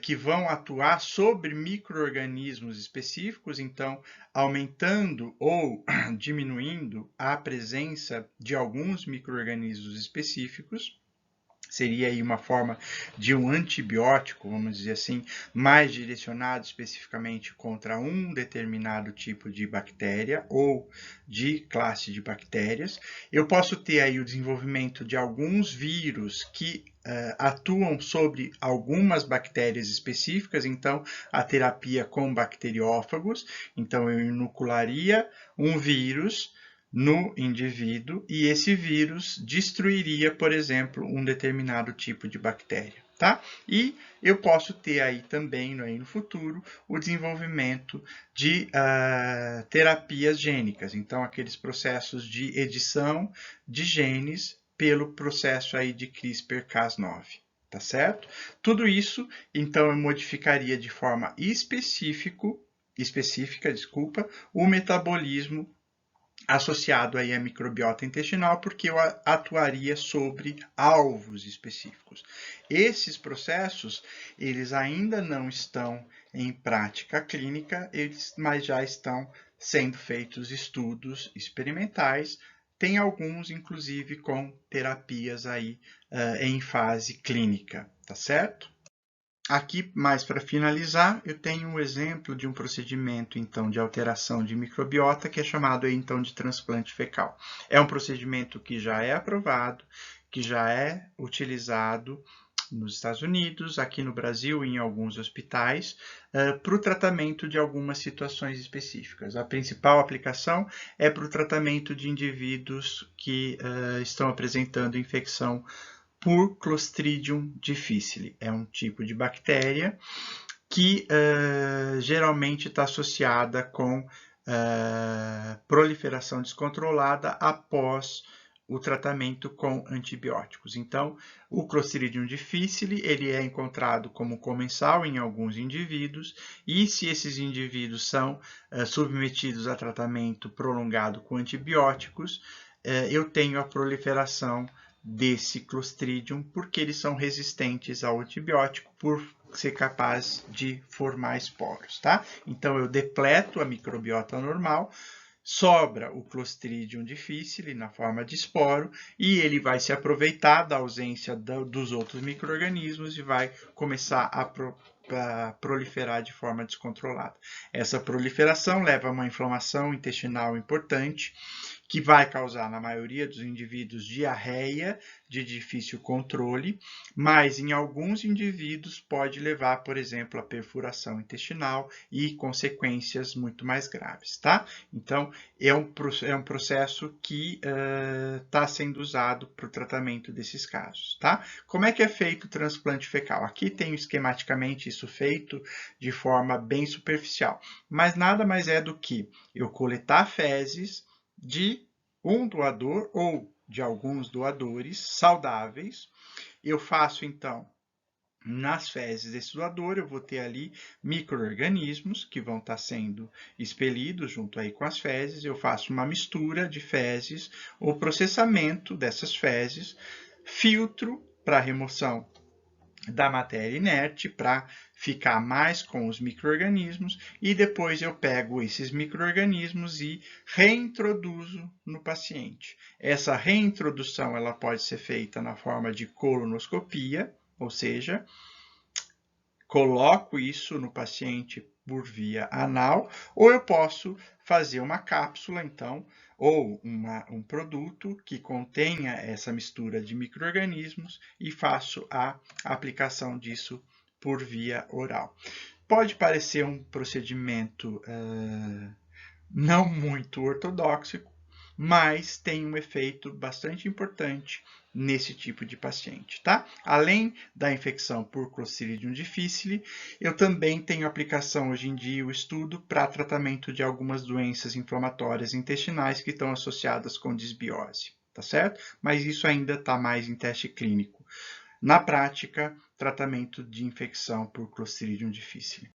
que vão atuar sobre micro-organismos específicos, então aumentando ou diminuindo a presença de alguns micro-organismos específicos. Seria aí uma forma de um antibiótico, vamos dizer assim, mais direcionado especificamente contra um determinado tipo de bactéria ou de classe de bactérias. Eu posso ter aí o desenvolvimento de alguns vírus que atuam sobre algumas bactérias específicas, então a terapia com bacteriófagos, então eu inocularia um vírus no indivíduo e esse vírus destruiria, por exemplo, um determinado tipo de bactéria, tá? E eu posso ter aí também, aí no futuro, o desenvolvimento de terapias gênicas, então aqueles processos de edição de genes pelo processo aí de CRISPR-Cas9, tá certo? Tudo isso, então, eu modificaria de forma específica, o metabolismo associado aí à microbiota intestinal, porque eu atuaria sobre alvos específicos. Esses processos, eles ainda não estão em prática clínica, mas já estão sendo feitos estudos experimentais. Tem alguns, inclusive, com terapias aí em fase clínica, tá certo? Aqui, mais para finalizar, eu tenho um exemplo de um procedimento, então, de alteração de microbiota, que é chamado, então, de transplante fecal. É um procedimento que já é aprovado, que já é utilizado nos Estados Unidos, aqui no Brasil, em alguns hospitais, para o tratamento de algumas situações específicas. A principal aplicação é para o tratamento de indivíduos que estão apresentando infecção por Clostridium difficile. É um tipo de bactéria que geralmente está associada com proliferação descontrolada após o tratamento com antibióticos. Então, o Clostridium difficile ele é encontrado como comensal em alguns indivíduos e se esses indivíduos são submetidos a tratamento prolongado com antibióticos, eu tenho a proliferação desse Clostridium porque eles são resistentes ao antibiótico por ser capaz de formar esporos, tá? Então eu depleto a microbiota normal, sobra o Clostridium difficile na forma de esporo e ele vai se aproveitar da ausência dos outros micro-organismos e vai começar a proliferar de forma descontrolada. Essa proliferação leva a uma inflamação intestinal importante, que vai causar, na maioria dos indivíduos, diarreia de difícil controle, mas em alguns indivíduos pode levar, por exemplo, a perfuração intestinal e consequências muito mais graves, tá? Então, é um processo que está sendo usado para o tratamento desses casos, tá? Como é que é feito o transplante fecal? Aqui tem esquematicamente isso feito de forma bem superficial, mas nada mais é do que eu coletar fezes de um doador ou de alguns doadores saudáveis. Eu faço então nas fezes desse doador, eu vou ter ali micro-organismos que vão estar sendo expelidos junto aí com as fezes. Eu faço uma mistura de fezes, o processamento dessas fezes, filtro para remoção da matéria inerte para ficar mais com os micro-organismos e depois eu pego esses micro-organismos e reintroduzo no paciente. Essa reintrodução ela pode ser feita na forma de colonoscopia, ou seja, coloco isso no paciente por via anal, ou eu posso fazer uma cápsula, então, ou um produto que contenha essa mistura de micro-organismos e faço a aplicação disso por via oral. Pode parecer um procedimento não muito ortodoxo, mas tem um efeito bastante importante nesse tipo de paciente, tá? Além da infecção por Clostridium difficile, eu também tenho aplicação hoje em dia, o estudo para tratamento de algumas doenças inflamatórias intestinais que estão associadas com disbiose, tá certo? Mas isso ainda está mais em teste clínico. Na prática, tratamento de infecção por Clostridium difficile.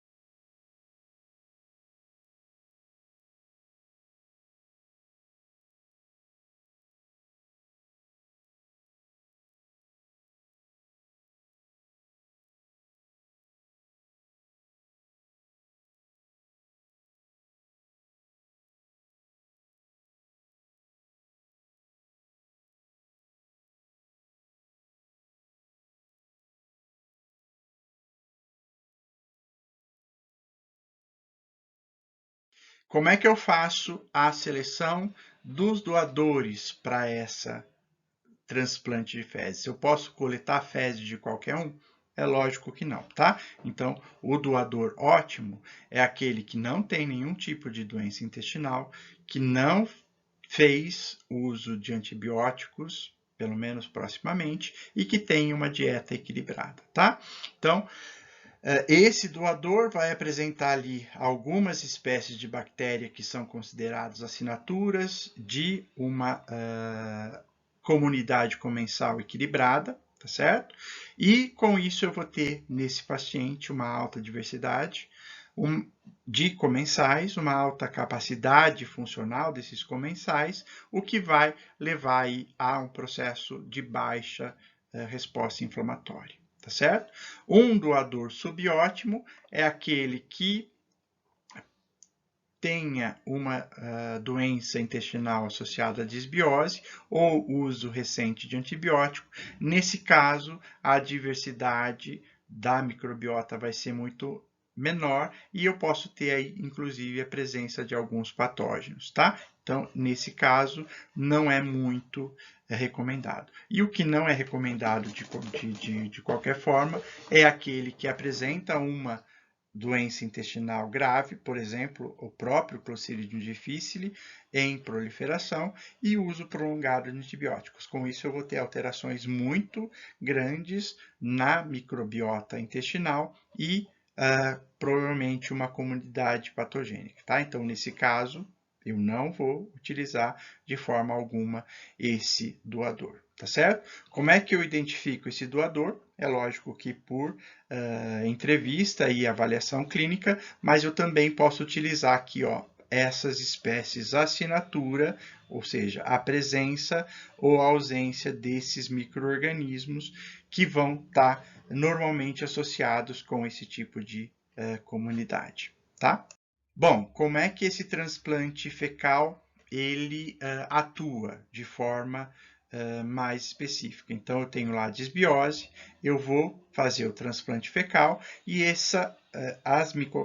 Como é que eu faço a seleção dos doadores para essa transplante de fezes? Eu posso coletar fezes de qualquer um? É lógico que não, tá? Então, o doador ótimo é aquele que não tem nenhum tipo de doença intestinal, que não fez uso de antibióticos, pelo menos proximamente, e que tem uma dieta equilibrada, tá? Então, esse doador vai apresentar ali algumas espécies de bactéria que são consideradas assinaturas de uma comunidade comensal equilibrada, tá certo? E com isso eu vou ter nesse paciente uma alta diversidade, de comensais, uma alta capacidade funcional desses comensais, o que vai levar aí a um processo de baixa resposta inflamatória, tá certo? Um doador subótimo é aquele que tenha uma doença intestinal associada à disbiose ou uso recente de antibiótico. Nesse caso, a diversidade da microbiota vai ser muito menor e eu posso ter aí, inclusive, a presença de alguns patógenos, tá? Então, nesse caso, não é muito recomendado. E o que não é recomendado de qualquer forma é aquele que apresenta uma doença intestinal grave, por exemplo, o próprio Clostridium difficile em proliferação e uso prolongado de antibióticos. Com isso, eu vou ter alterações muito grandes na microbiota intestinal e provavelmente uma comunidade patogênica, tá? Então, nesse caso, eu não vou utilizar de forma alguma esse doador, tá certo? Como é que eu identifico esse doador? É lógico que por entrevista e avaliação clínica, mas eu também posso utilizar aqui, ó, essas espécies assinatura, ou seja, a presença ou a ausência desses micro-organismos que vão estar normalmente associados com esse tipo de comunidade, tá? Bom, como é que esse transplante fecal ele atua de forma mais específica? Então, eu tenho lá a disbiose, eu vou fazer o transplante fecal e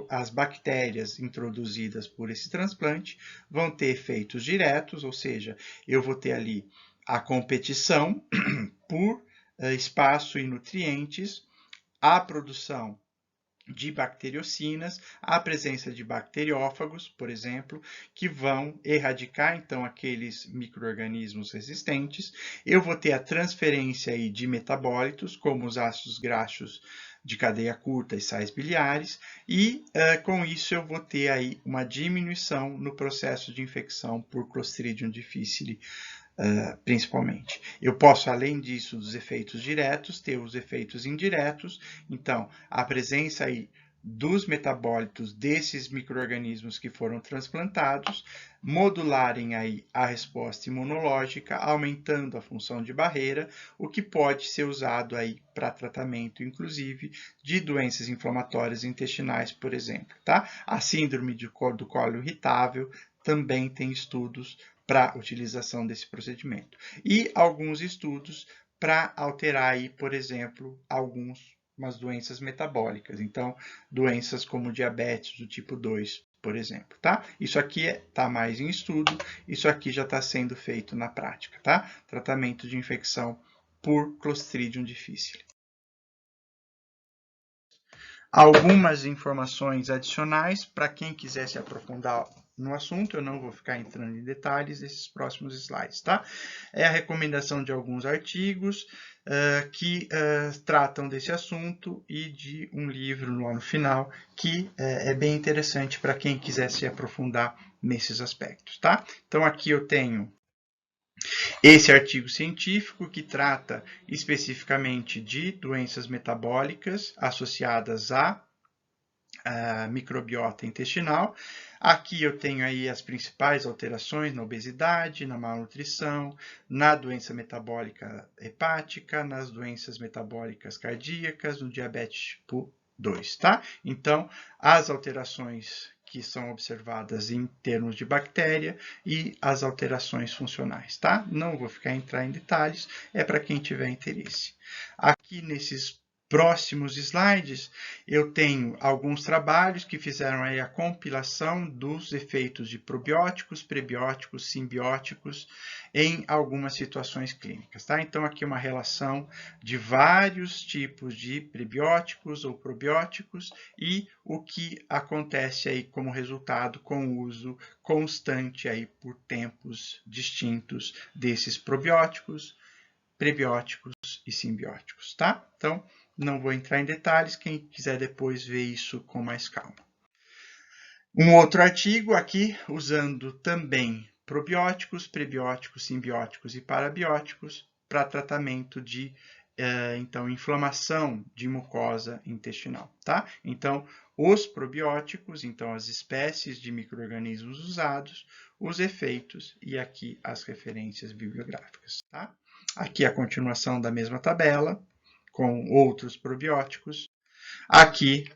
as bactérias introduzidas por esse transplante vão ter efeitos diretos, ou seja, eu vou ter ali a competição por espaço e nutrientes, a produção de bacteriocinas, a presença de bacteriófagos, por exemplo, que vão erradicar então aqueles micro-organismos resistentes. Eu vou ter a transferência aí de metabólitos, como os ácidos graxos de cadeia curta e sais biliares, e com isso eu vou ter aí uma diminuição no processo de infecção por Clostridium difficile, principalmente. Eu posso, além disso, dos efeitos diretos, ter os efeitos indiretos. Então, a presença aí dos metabólitos desses micro-organismos que foram transplantados, modularem aí a resposta imunológica, aumentando a função de barreira, o que pode ser usado aí para tratamento, inclusive, de doenças inflamatórias intestinais, por exemplo, tá? A síndrome do colo irritável também tem estudos para utilização desse procedimento. E alguns estudos para alterar aí, por exemplo, algumas doenças metabólicas. Então, doenças como diabetes do tipo 2, por exemplo, tá? Isso aqui está mais em estudo, isso aqui já está sendo feito na prática, tá? Tratamento de infecção por Clostridium difficile. Algumas informações adicionais para quem quiser se aprofundar no assunto, eu não vou ficar entrando em detalhes desses próximos slides, tá? É a recomendação de alguns artigos que tratam desse assunto e de um livro lá no final que é bem interessante para quem quiser se aprofundar nesses aspectos, tá? Então aqui eu tenho esse artigo científico que trata especificamente de doenças metabólicas associadas à microbiota intestinal. Aqui eu tenho aí as principais alterações na obesidade, na malnutrição, na doença metabólica hepática, nas doenças metabólicas cardíacas, no diabetes tipo 2, tá? Então, as alterações que são observadas em termos de bactéria e as alterações funcionais, tá? Não vou entrar em detalhes, é para quem tiver interesse. Aqui nesses próximos slides, eu tenho alguns trabalhos que fizeram aí a compilação dos efeitos de probióticos, prebióticos, simbióticos em algumas situações clínicas, tá? Então, aqui uma relação de vários tipos de prebióticos ou probióticos e o que acontece aí como resultado com o uso constante aí por tempos distintos desses probióticos, prebióticos e simbióticos, tá? Então, não vou entrar em detalhes, quem quiser depois ver isso com mais calma. Um outro artigo aqui, usando também probióticos, prebióticos, simbióticos e parabióticos para tratamento de então, inflamação de mucosa intestinal, tá? Então, os probióticos, então, as espécies de micro-organismos usados, os efeitos e aqui as referências bibliográficas, tá? Aqui a continuação da mesma tabela, com outros probióticos. Aqui,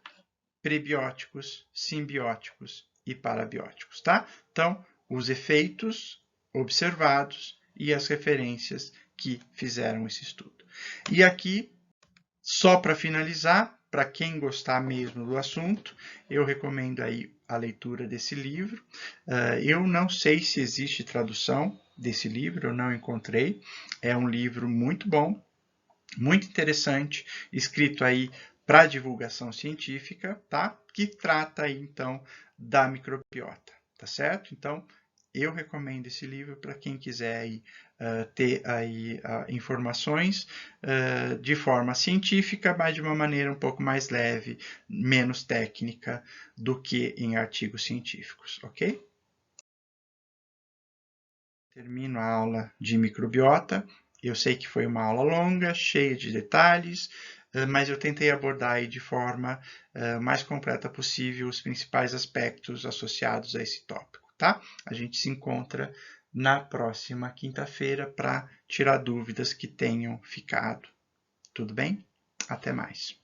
prebióticos, simbióticos e parabióticos, tá? Então, os efeitos observados e as referências que fizeram esse estudo. E aqui, só para finalizar, para quem gostar mesmo do assunto, eu recomendo aí a leitura desse livro. Eu não sei se existe tradução desse livro, eu não encontrei. É um livro muito bom, muito interessante, escrito aí para divulgação científica, tá? Que trata aí, então, da microbiota, tá certo? Então, eu recomendo esse livro para quem quiser aí, ter aí, informações de forma científica, mas de uma maneira um pouco mais leve, menos técnica do que em artigos científicos, ok? Termino a aula de microbiota. Eu sei que foi uma aula longa, cheia de detalhes, mas eu tentei abordar aí de forma mais completa possível os principais aspectos associados a esse tópico, tá? A gente se encontra na próxima quinta-feira para tirar dúvidas que tenham ficado. Tudo bem? Até mais.